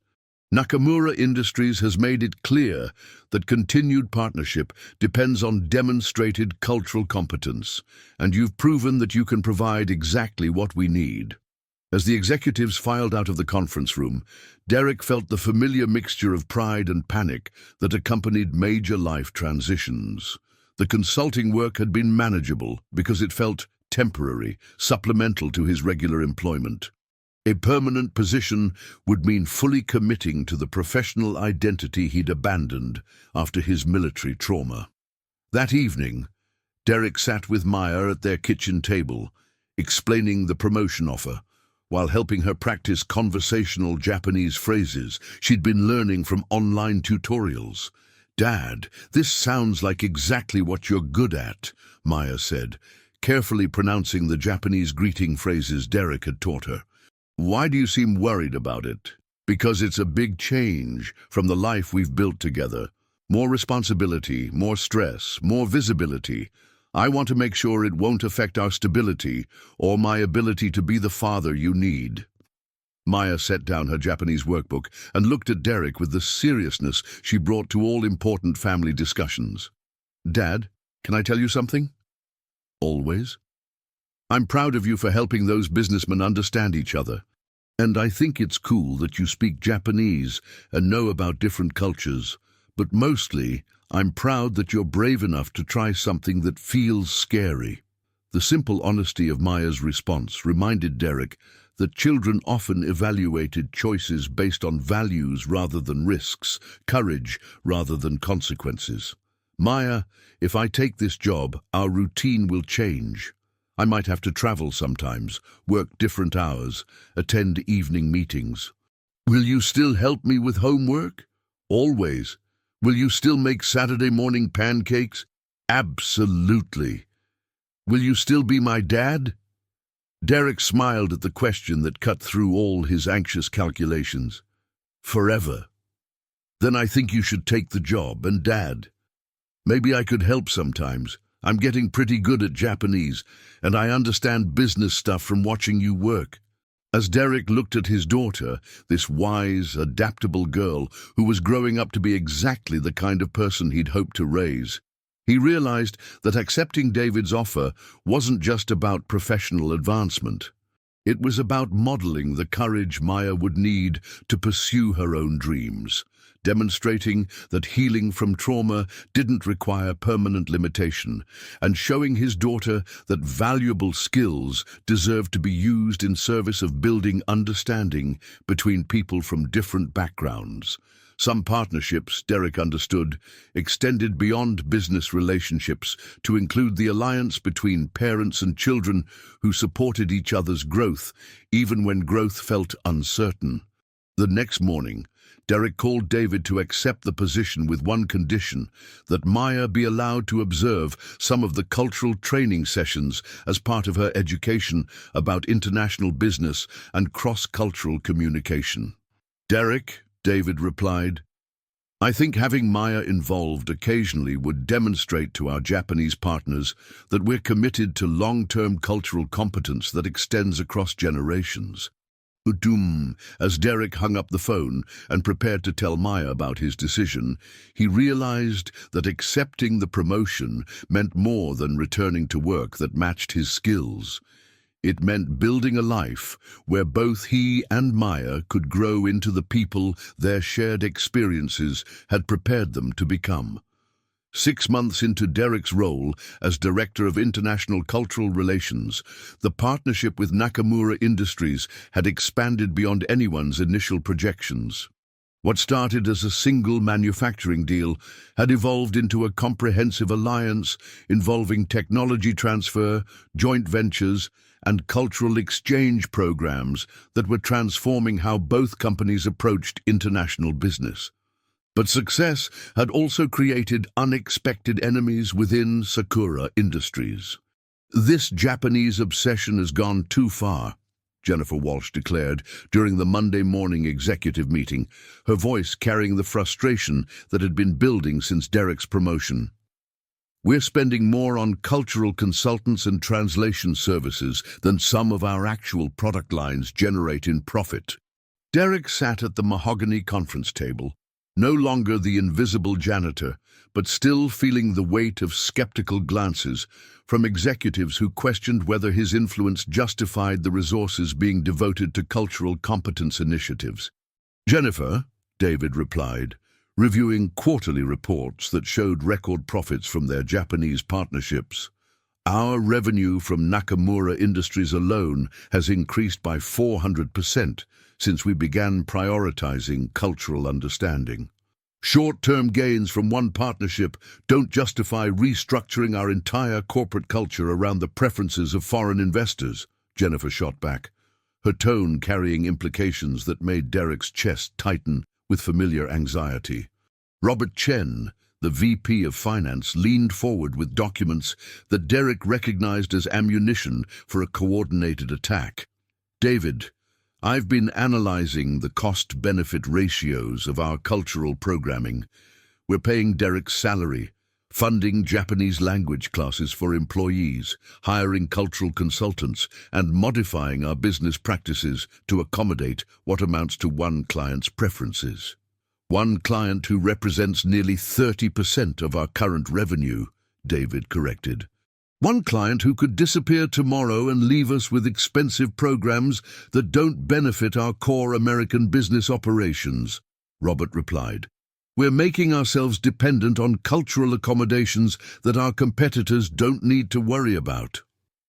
Nakamura Industries has made it clear that continued partnership depends on demonstrated cultural competence, and you've proven that you can provide exactly what we need." As the executives filed out of the conference room, Derek felt the familiar mixture of pride and panic that accompanied major life transitions. The consulting work had been manageable because it felt temporary, supplemental to his regular employment. A permanent position would mean fully committing to the professional identity he'd abandoned after his military trauma. That evening, Derek sat with Maya at their kitchen table, explaining the promotion offer, while helping her practice conversational Japanese phrases she'd been learning from online tutorials. "Dad, this sounds like exactly what you're good at," Maya said, carefully pronouncing the Japanese greeting phrases Derek had taught her. "Why do you seem worried about it?" "Because it's a big change from the life we've built together. More responsibility, more stress, more visibility. I want to make sure it won't affect our stability or my ability to be the father you need." Maya set down her Japanese workbook and looked at Derek with the seriousness she brought to all important family discussions. "Dad, can I tell you something?" "Always." "I'm proud of you for helping those businessmen understand each other. And I think it's cool that you speak Japanese and know about different cultures. But mostly, I'm proud that you're brave enough to try something that feels scary." The simple honesty of Maya's response reminded Derek that children often evaluated choices based on values rather than risks, courage rather than consequences. "Maya, if I take this job, our routine will change. I might have to travel sometimes, work different hours, attend evening meetings. Will you still help me with homework?" "Always." "Will you still make Saturday morning pancakes?" "Absolutely." "Will you still be my dad?" Derek smiled at the question that cut through all his anxious calculations. "Forever." "Then I think you should take the job, and Dad, maybe I could help sometimes. I'm getting pretty good at Japanese, and I understand business stuff from watching you work." As Derek looked at his daughter, this wise, adaptable girl who was growing up to be exactly the kind of person he'd hoped to raise, he realized that accepting David's offer wasn't just about professional advancement. It was about modeling the courage Maya would need to pursue her own dreams, demonstrating that healing from trauma didn't require permanent limitation, and showing his daughter that valuable skills deserved to be used in service of building understanding between people from different backgrounds. Some partnerships, Derek understood, extended beyond business relationships to include the alliance between parents and children who supported each other's growth, even when growth felt uncertain. The next morning, Derek called David to accept the position with one condition, that Maya be allowed to observe some of the cultural training sessions as part of her education about international business and cross-cultural communication. "Derek," David replied, "I think having Maya involved occasionally would demonstrate to our Japanese partners that we're committed to long-term cultural competence that extends across generations." As Derek hung up the phone and prepared to tell Maya about his decision, he realized that accepting the promotion meant more than returning to work that matched his skills. It meant building a life where both he and Maya could grow into the people their shared experiences had prepared them to become. 6 months into Derek's role as Director of International Cultural Relations, the partnership with Nakamura Industries had expanded beyond anyone's initial projections. What started as a single manufacturing deal had evolved into a comprehensive alliance involving technology transfer, joint ventures, and cultural exchange programs that were transforming how both companies approached international business. But success had also created unexpected enemies within Sakura Industries. "This Japanese obsession has gone too far," Jennifer Walsh declared during the Monday morning executive meeting, her voice carrying the frustration that had been building since Derek's promotion. "We're spending more on cultural consultants and translation services than some of our actual product lines generate in profit." Derek sat at the mahogany conference table, no longer the invisible janitor, but still feeling the weight of skeptical glances from executives who questioned whether his influence justified the resources being devoted to cultural competence initiatives. "Jennifer," David replied, reviewing quarterly reports that showed record profits from their Japanese partnerships, "our revenue from Nakamura Industries alone has increased by 400% since we began prioritizing cultural understanding. Short-term gains from one partnership don't justify restructuring our entire corporate culture around the preferences of foreign investors," Jennifer shot back, her tone carrying implications that made Derek's chest tighten with familiar anxiety. Robert Chen, the VP of Finance, leaned forward with documents that Derek recognized as ammunition for a coordinated attack. "David, I've been analyzing the cost-benefit ratios of our cultural programming. We're paying Derek's salary, funding Japanese language classes for employees, hiring cultural consultants, and modifying our business practices to accommodate what amounts to one client's preferences. One client who represents nearly 30% of our current revenue," David corrected. "One client who could disappear tomorrow and leave us with expensive programs that don't benefit our core American business operations," Robert replied. "We're making ourselves dependent on cultural accommodations that our competitors don't need to worry about."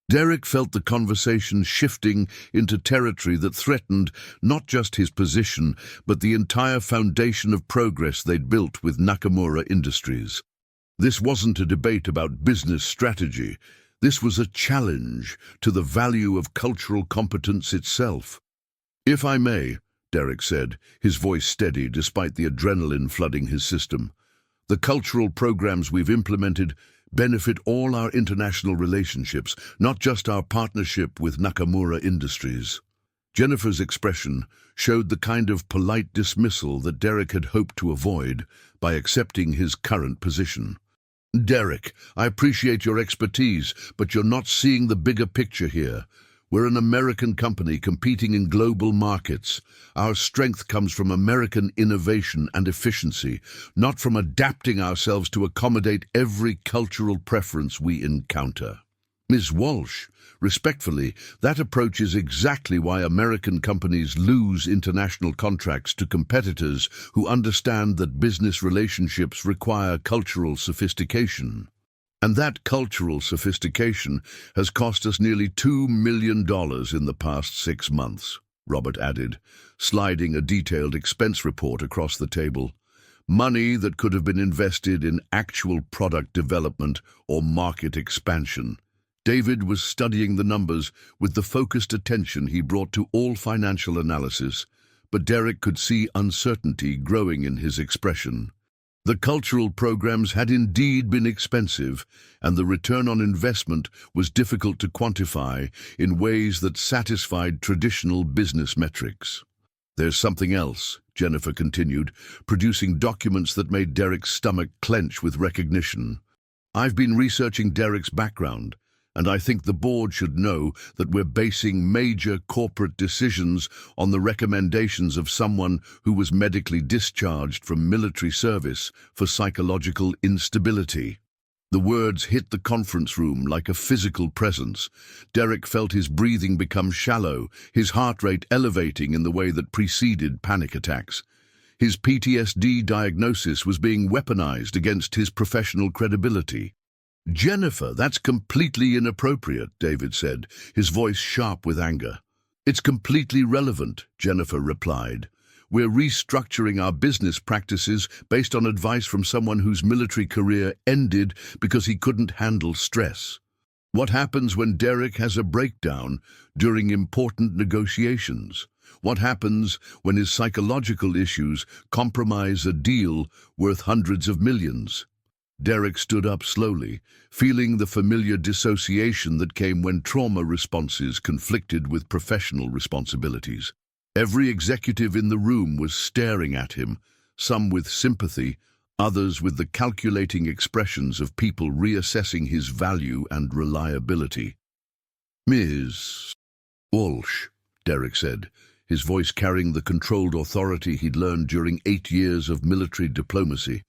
Derek felt the conversation shifting into territory that threatened not just his position, but the entire foundation of progress they'd built with Nakamura Industries. This wasn't a debate about business strategy. This was a challenge to the value of cultural competence itself. "If I may," Derek said, his voice steady despite the adrenaline flooding his system, "the cultural programs we've implemented benefit all our international relationships, not just our partnership with Nakamura Industries." Jennifer's expression showed the kind of polite dismissal that Derek had hoped to avoid by accepting his current position. "Derek, I appreciate your expertise, but you're not seeing the bigger picture here. We're an American company competing in global markets. Our strength comes from American innovation and efficiency, not from adapting ourselves to accommodate every cultural preference we encounter." "Ms. Walsh, respectfully, that approach is exactly why American companies lose international contracts to competitors who understand that business relationships require cultural sophistication. And that cultural sophistication has cost us nearly $2 million in the past 6 months. Robert added, sliding a detailed expense report across the table. Money that could have been invested in actual product development or market expansion. David was studying the numbers with the focused attention he brought to all financial analysis, but Derek could see uncertainty growing in his expression. The cultural programs had indeed been expensive, and the return on investment was difficult to quantify in ways that satisfied traditional business metrics. "There's something else," Jennifer continued, producing documents that made Derek's stomach clench with recognition. "I've been researching Derek's background, and I think the board should know that we're basing major corporate decisions on the recommendations of someone who was medically discharged from military service for psychological instability." The words hit the conference room like a physical presence. Derek felt his breathing become shallow, his heart rate elevating in the way that preceded panic attacks. His PTSD diagnosis was being weaponized against his professional credibility. "Jennifer, that's completely inappropriate," David said, his voice sharp with anger. "It's completely relevant," Jennifer replied. "We're restructuring our business practices based on advice from someone whose military career ended because he couldn't handle stress. What happens when Derek has a breakdown during important negotiations? What happens when his psychological issues compromise a deal worth hundreds of millions?" Derek stood up slowly, feeling the familiar dissociation that came when trauma responses conflicted with professional responsibilities. Every executive in the room was staring at him, some with sympathy, others with the calculating expressions of people reassessing his value and reliability. "Ms. Walsh," Derek said, his voice carrying the controlled authority he'd learned during 8 years of military diplomacy.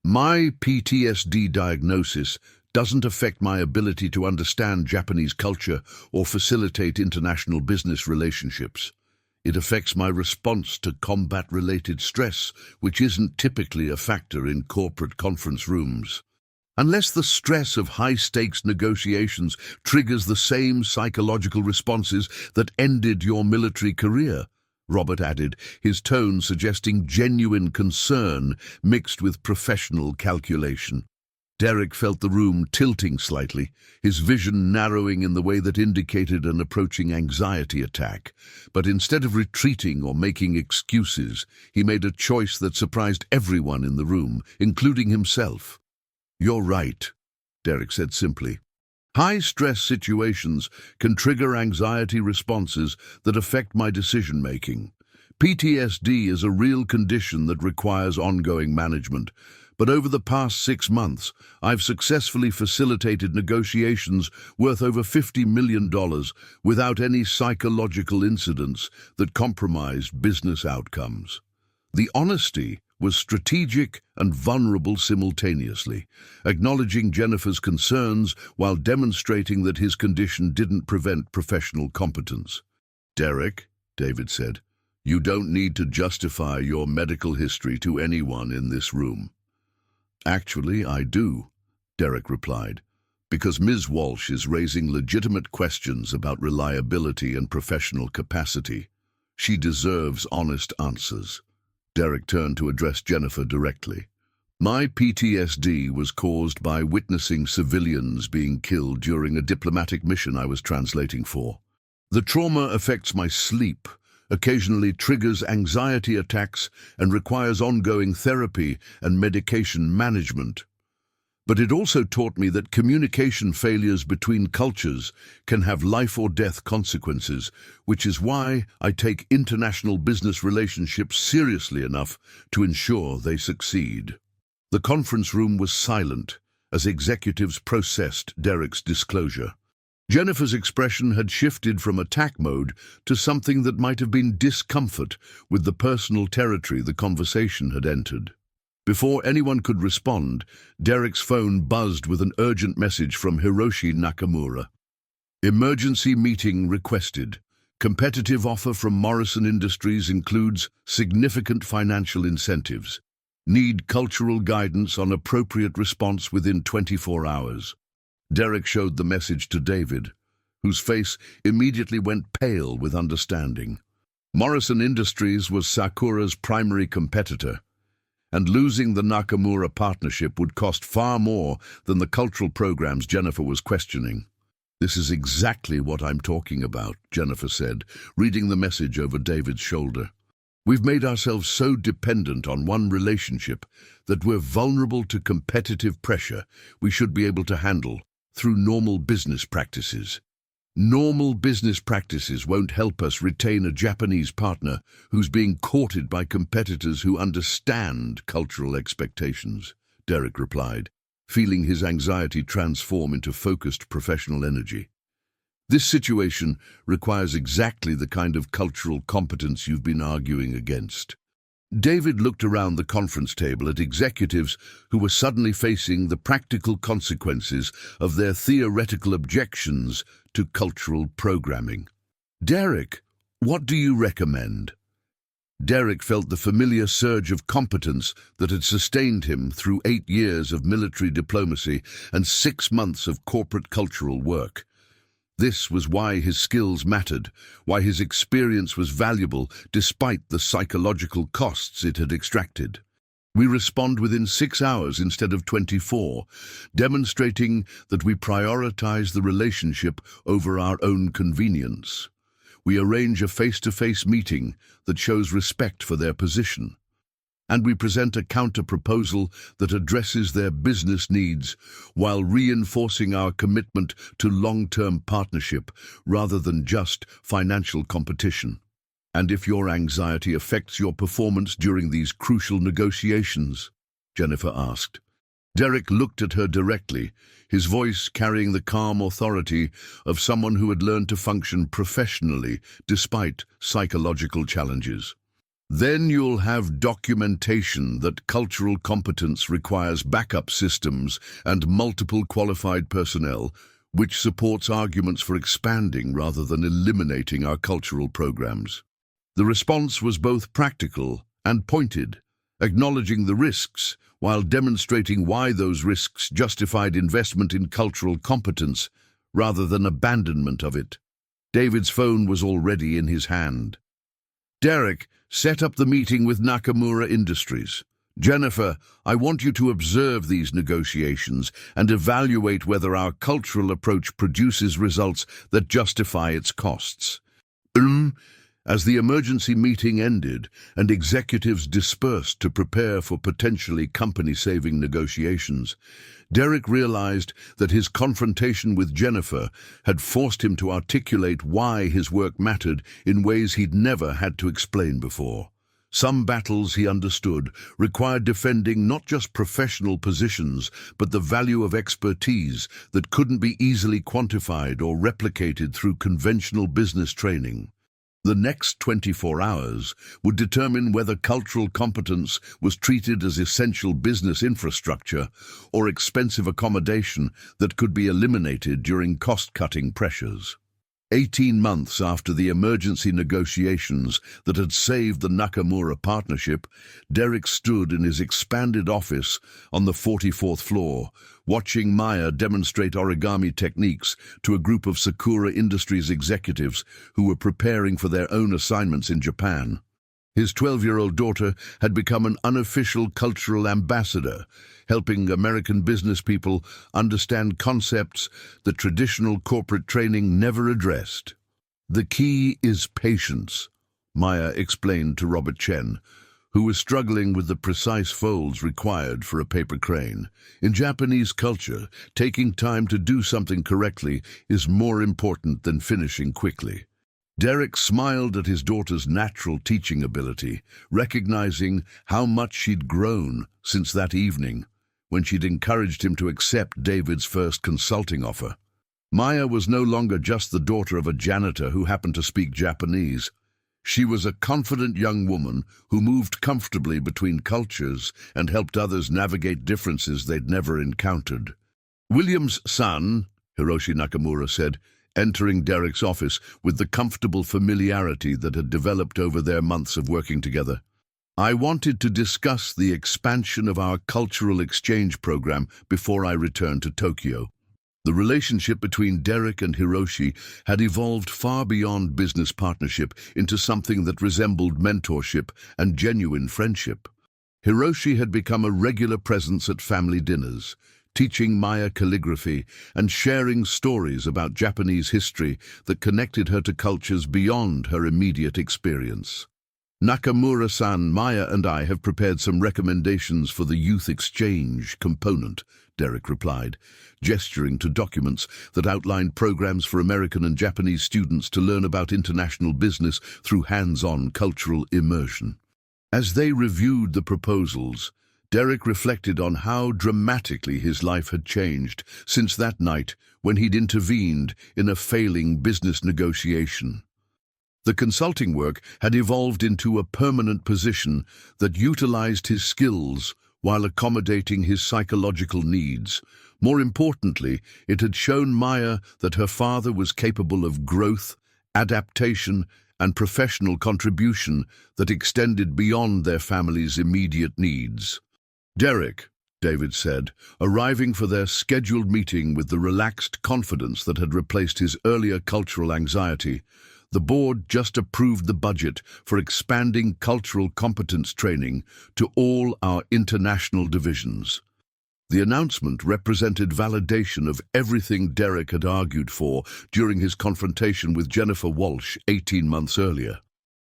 "My PTSD diagnosis doesn't affect my ability to understand Japanese culture or facilitate international business relationships. It affects my response to combat-related stress, which isn't typically a factor in corporate conference rooms. Unless the stress of high-stakes negotiations triggers the same psychological responses that ended your military career," Robert added, his tone suggesting genuine concern mixed with professional calculation. Derek felt the room tilting slightly, his vision narrowing in the way that indicated an approaching anxiety attack. But instead of retreating or making excuses, he made a choice that surprised everyone in the room, including himself. "You're right," Derek said simply. "High-stress situations can trigger anxiety responses that affect my decision-making. PTSD is a real condition that requires ongoing management, but over the past 6 months, I've successfully facilitated negotiations worth over $50 million without any psychological incidents that compromised business outcomes." The honesty was strategic and vulnerable simultaneously, acknowledging Jennifer's concerns while demonstrating that his condition didn't prevent professional competence. "Derek," David said, "you don't need to justify your medical history to anyone in this room." "Actually, I do," Derek replied, "because Ms. Walsh is raising legitimate questions about reliability and professional capacity. She deserves honest answers." Derek turned to address Jennifer directly. "My PTSD was caused by witnessing civilians being killed during a diplomatic mission I was translating for. The trauma affects my sleep, occasionally triggers anxiety attacks, and requires ongoing therapy and medication management. But it also taught me that communication failures between cultures can have life-or-death consequences, which is why I take international business relationships seriously enough to ensure they succeed." The conference room was silent as executives processed Derek's disclosure. Jennifer's expression had shifted from attack mode to something that might have been discomfort with the personal territory the conversation had entered. Before anyone could respond, Derek's phone buzzed with an urgent message from Hiroshi Nakamura. "Emergency meeting requested. Competitive offer from Morrison Industries includes significant financial incentives. Need cultural guidance on appropriate response within 24 hours. Derek showed the message to David, whose face immediately went pale with understanding. Morrison Industries was Sakura's primary competitor, and losing the Nakamura partnership would cost far more than the cultural programs Jennifer was questioning. "This is exactly what I'm talking about," Jennifer said, reading the message over David's shoulder. "We've made ourselves so dependent on one relationship that we're vulnerable to competitive pressure we should be able to handle through normal business practices. Normal business practices won't help us retain a Japanese partner who's being courted by competitors who understand cultural expectations," Derek replied, feeling his anxiety transform into focused professional energy. "This situation requires exactly the kind of cultural competence you've been arguing against." David looked around the conference table at executives who were suddenly facing the practical consequences of their theoretical objections to cultural programming. "Derek, what do you recommend?" Derek felt the familiar surge of competence that had sustained him through 8 years of military diplomacy and 6 months of corporate cultural work. This was why his skills mattered, why his experience was valuable despite the psychological costs it had extracted. "We respond within 6 hours instead of 24, demonstrating that we prioritize the relationship over our own convenience. We arrange a face-to-face meeting that shows respect for their position. And we present a counter-proposal that addresses their business needs while reinforcing our commitment to long-term partnership rather than just financial competition." "And if your anxiety affects your performance during these crucial negotiations?" Jennifer asked. Derek looked at her directly, his voice carrying the calm authority of someone who had learned to function professionally despite psychological challenges. "Then you'll have documentation that cultural competence requires backup systems and multiple qualified personnel, which supports arguments for expanding rather than eliminating our cultural programs." The response was both practical and pointed, acknowledging the risks while demonstrating why those risks justified investment in cultural competence rather than abandonment of it. David's phone was already in his hand. "Derek, set up the meeting with Nakamura Industries. Jennifer, I want you to observe these negotiations and evaluate whether our cultural approach produces results that justify its costs." As the emergency meeting ended and executives dispersed to prepare for potentially company-saving negotiations, Derek realized that his confrontation with Jennifer had forced him to articulate why his work mattered in ways he'd never had to explain before. Some battles, he understood, required defending not just professional positions, but the value of expertise that couldn't be easily quantified or replicated through conventional business training. The next 24 hours would determine whether cultural competence was treated as essential business infrastructure or expensive accommodation that could be eliminated during cost-cutting pressures. 18 months after the emergency negotiations that had saved the Nakamura partnership, Derek stood in his expanded office on the 44th floor, watching Maya demonstrate origami techniques to a group of Sakura Industries executives who were preparing for their own assignments in Japan. His 12-year-old daughter had become an unofficial cultural ambassador, helping American business people understand concepts that traditional corporate training never addressed. "The key is patience," Maya explained to Robert Chen, who was struggling with the precise folds required for a paper crane. "In Japanese culture, taking time to do something correctly is more important than finishing quickly." Derek smiled at his daughter's natural teaching ability, recognizing how much she'd grown since that evening, when she'd encouraged him to accept David's first consulting offer. Maya was no longer just the daughter of a janitor who happened to speak Japanese. She was a confident young woman who moved comfortably between cultures and helped others navigate differences they'd never encountered. "William's son," Hiroshi Nakamura said, entering Derek's office with the comfortable familiarity that had developed over their months of working together. "I wanted to discuss the expansion of our cultural exchange program before I returned to Tokyo." The relationship between Derek and Hiroshi had evolved far beyond business partnership into something that resembled mentorship and genuine friendship. Hiroshi had become a regular presence at family dinners, teaching Maya calligraphy and sharing stories about Japanese history that connected her to cultures beyond her immediate experience. Nakamura-san, Maya and I have prepared some recommendations for the youth exchange component, Derek replied, gesturing to documents that outlined programs for American and Japanese students to learn about international business through hands-on cultural immersion. As they reviewed the proposals, Derek reflected on how dramatically his life had changed since that night when he'd intervened in a failing business negotiation. The consulting work had evolved into a permanent position that utilized his skills while accommodating his psychological needs. More importantly, it had shown Maya that her father was capable of growth, adaptation, and professional contribution that extended beyond their family's immediate needs. "Derek," David said, arriving for their scheduled meeting with the relaxed confidence that had replaced his earlier cultural anxiety, "the board just approved the budget for expanding cultural competence training to all our international divisions." The announcement represented validation of everything Derek had argued for during his confrontation with Jennifer Walsh 18 months earlier.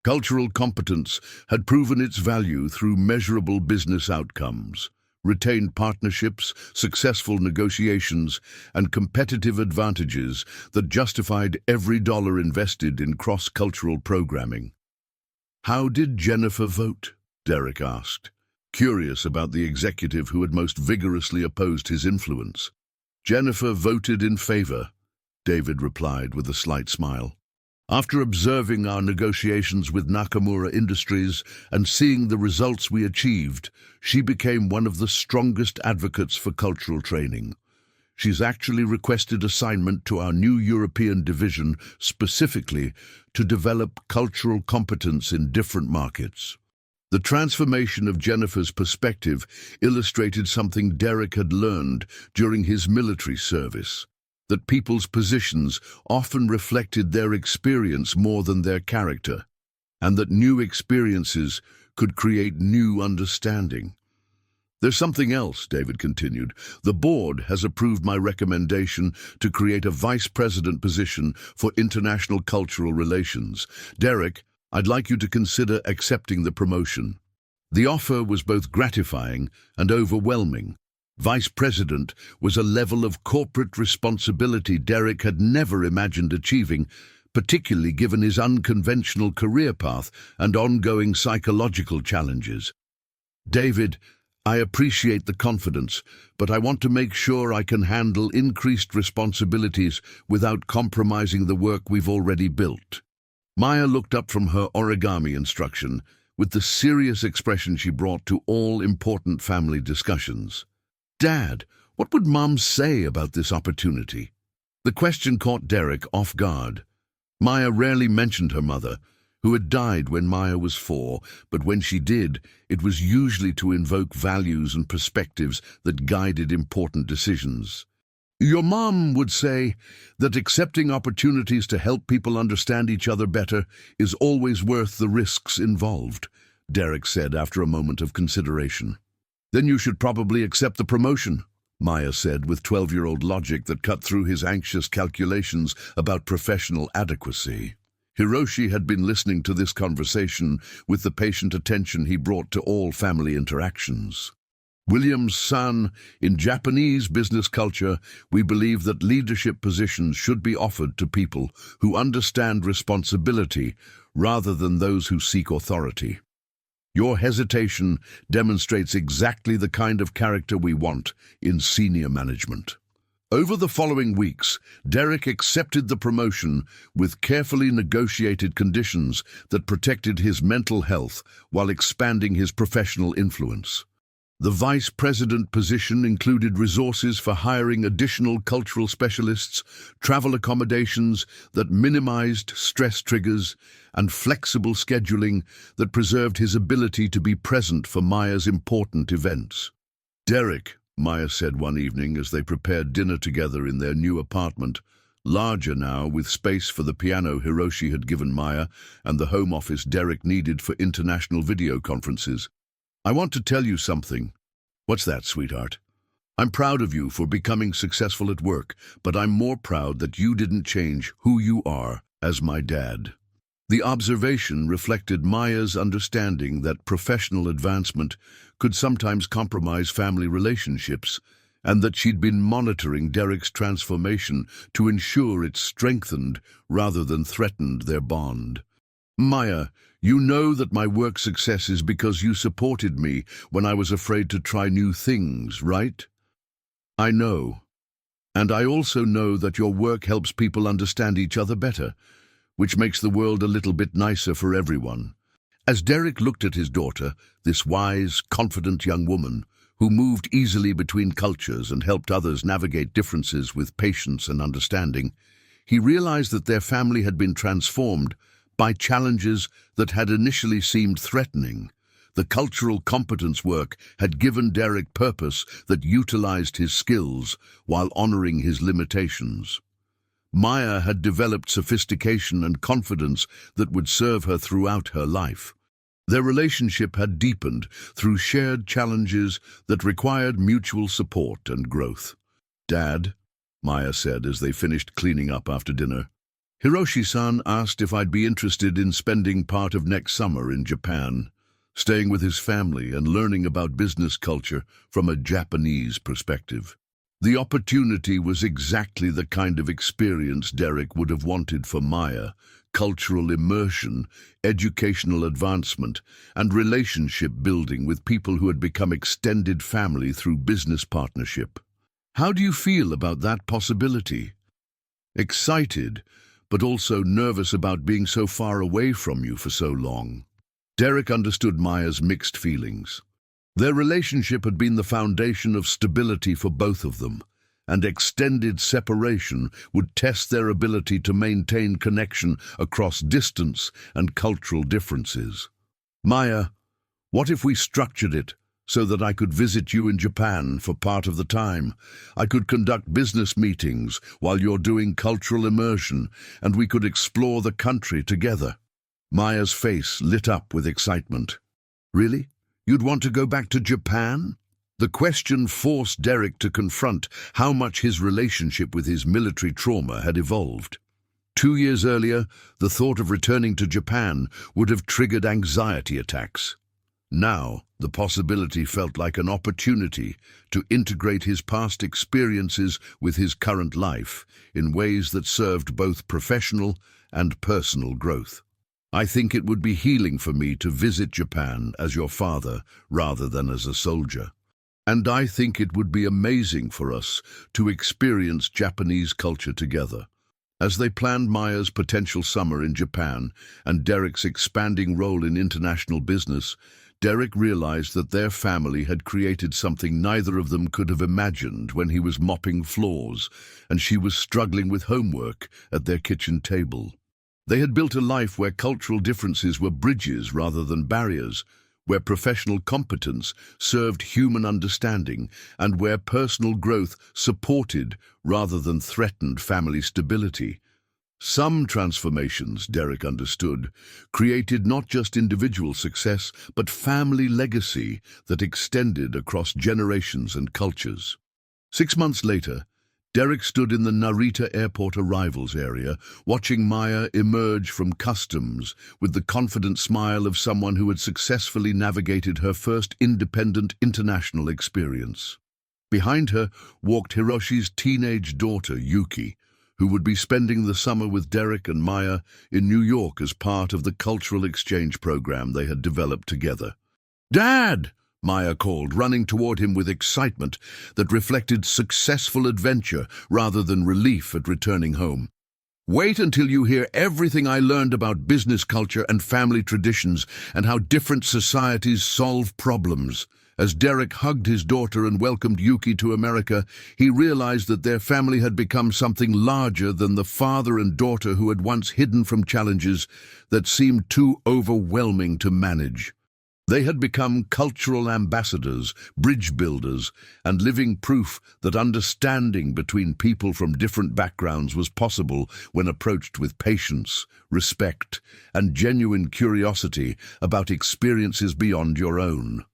Cultural competence had proven its value through measurable business outcomes, retained partnerships, successful negotiations, and competitive advantages that justified every dollar invested in cross-cultural programming. "How did Jennifer vote?" Derek asked, curious about the executive who had most vigorously opposed his influence. "Jennifer voted in favor," David replied with a slight smile. "After observing our negotiations with Nakamura Industries and seeing the results we achieved, she became one of the strongest advocates for cultural training. She's actually requested assignment to our new European division specifically to develop cultural competence in different markets." The transformation of Jennifer's perspective illustrated something Derek had learned during his military service, that people's positions often reflected their experience more than their character, and that new experiences could create new understanding. "There's something else," David continued. "The board has approved my recommendation to create a vice president position for international cultural relations. Derek, I'd like you to consider accepting the promotion." The offer was both gratifying and overwhelming. Vice president was a level of corporate responsibility Derek had never imagined achieving, particularly given his unconventional career path and ongoing psychological challenges. "David, I appreciate the confidence, but I want to make sure I can handle increased responsibilities without compromising the work we've already built." Maya looked up from her origami instruction with the serious expression she brought to all important family discussions. "Dad, what would Mom say about this opportunity?" The question caught Derek off guard. Maya rarely mentioned her mother, who had died when Maya was 4, but when she did, it was usually to invoke values and perspectives that guided important decisions. "Your mom would say that accepting opportunities to help people understand each other better is always worth the risks involved," Derek said after a moment of consideration. "Then you should probably accept the promotion," Maya said with 12-year-old logic that cut through his anxious calculations about professional adequacy. Hiroshi had been listening to this conversation with the patient attention he brought to all family interactions. "William's son, in Japanese business culture, we believe that leadership positions should be offered to people who understand responsibility rather than those who seek authority. Your hesitation demonstrates exactly the kind of character we want in senior management." Over the following weeks, Derek accepted the promotion with carefully negotiated conditions that protected his mental health while expanding his professional influence. The vice president position included resources for hiring additional cultural specialists, travel accommodations that minimized stress triggers, and flexible scheduling that preserved his ability to be present for Maya's important events. "Derek," Maya said one evening as they prepared dinner together in their new apartment, larger now with space for the piano Hiroshi had given Maya and the home office Derek needed for international video conferences. "I want to tell you something." "What's that, sweetheart?" "I'm proud of you for becoming successful at work, but I'm more proud that you didn't change who you are as my dad." The observation reflected Maya's understanding that professional advancement could sometimes compromise family relationships, and that she'd been monitoring Derek's transformation to ensure it strengthened rather than threatened their bond. "Maya, you know that my work success is because you supported me when I was afraid to try new things, right?" "I know. And I also know that your work helps people understand each other better, which makes the world a little bit nicer for everyone." As Derek looked at his daughter, this wise, confident young woman, who moved easily between cultures and helped others navigate differences with patience and understanding, he realized that their family had been transformed by challenges that had initially seemed threatening. The cultural competence work had given Derek purpose that utilized his skills while honoring his limitations. Maya had developed sophistication and confidence that would serve her throughout her life. Their relationship had deepened through shared challenges that required mutual support and growth. "Dad," Maya said as they finished cleaning up after dinner, "Hiroshi-san asked if I'd be interested in spending part of next summer in Japan, staying with his family and learning about business culture from a Japanese perspective." The opportunity was exactly the kind of experience Derek would have wanted for Maya: cultural immersion, educational advancement, and relationship building with people who had become extended family through business partnership. "How do you feel about that possibility?" "Excited, but also nervous about being so far away from you for so long." Derek understood Maya's mixed feelings. Their relationship had been the foundation of stability for both of them, and extended separation would test their ability to maintain connection across distance and cultural differences. "Maya, what if we structured it so that I could visit you in Japan for part of the time? I could conduct business meetings while you're doing cultural immersion, and we could explore the country together." Maya's face lit up with excitement. "Really? You'd want to go back to Japan?" The question forced Derek to confront how much his relationship with his military trauma had evolved. 2 years earlier, the thought of returning to Japan would have triggered anxiety attacks. Now, the possibility felt like an opportunity to integrate his past experiences with his current life in ways that served both professional and personal growth. "I think it would be healing for me to visit Japan as your father rather than as a soldier. And I think it would be amazing for us to experience Japanese culture together." As they planned Maya's potential summer in Japan and Derek's expanding role in international business, Derek realized that their family had created something neither of them could have imagined when he was mopping floors and she was struggling with homework at their kitchen table. They had built a life where cultural differences were bridges rather than barriers, where professional competence served human understanding, and where personal growth supported rather than threatened family stability. Some transformations, Derek understood, created not just individual success, but family legacy that extended across generations and cultures. 6 months later, Derek stood in the Narita airport arrivals area, watching Maya emerge from customs with the confident smile of someone who had successfully navigated her first independent international experience. Behind her walked Hiroshi's teenage daughter, Yuki, who would be spending the summer with Derek and Maya in New York as part of the cultural exchange program they had developed together. "Dad!" Maya called, running toward him with excitement that reflected successful adventure rather than relief at returning home. "Wait until you hear everything I learned about business culture and family traditions and how different societies solve problems." As Derek hugged his daughter and welcomed Yuki to America, he realized that their family had become something larger than the father and daughter who had once hidden from challenges that seemed too overwhelming to manage. They had become cultural ambassadors, bridge builders, and living proof that understanding between people from different backgrounds was possible when approached with patience, respect, and genuine curiosity about experiences beyond your own.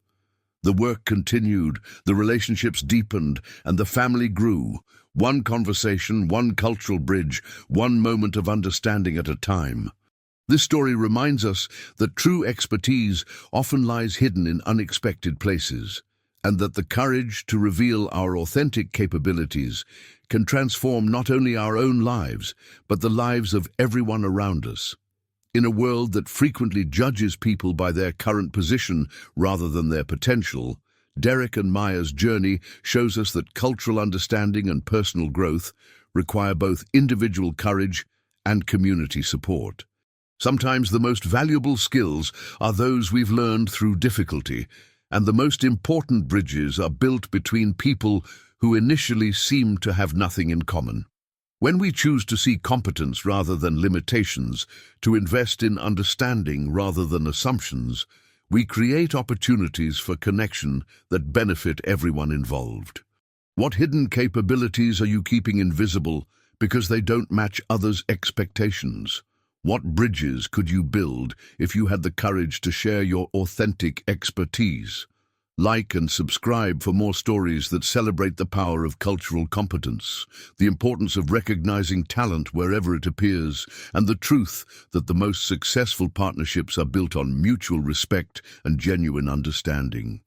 The work continued, the relationships deepened, and the family grew. One conversation, one cultural bridge, one moment of understanding at a time. This story reminds us that true expertise often lies hidden in unexpected places, and that the courage to reveal our authentic capabilities can transform not only our own lives, but the lives of everyone around us. In a world that frequently judges people by their current position rather than their potential, Derek and Maya's journey shows us that cultural understanding and personal growth require both individual courage and community support. Sometimes the most valuable skills are those we've learned through difficulty, and the most important bridges are built between people who initially seem to have nothing in common. When we choose to see competence rather than limitations, to invest in understanding rather than assumptions, we create opportunities for connection that benefit everyone involved. What hidden capabilities are you keeping invisible because they don't match others' expectations? What bridges could you build if you had the courage to share your authentic expertise? Like and subscribe for more stories that celebrate the power of cultural competence, the importance of recognizing talent wherever it appears, and the truth that the most successful partnerships are built on mutual respect and genuine understanding.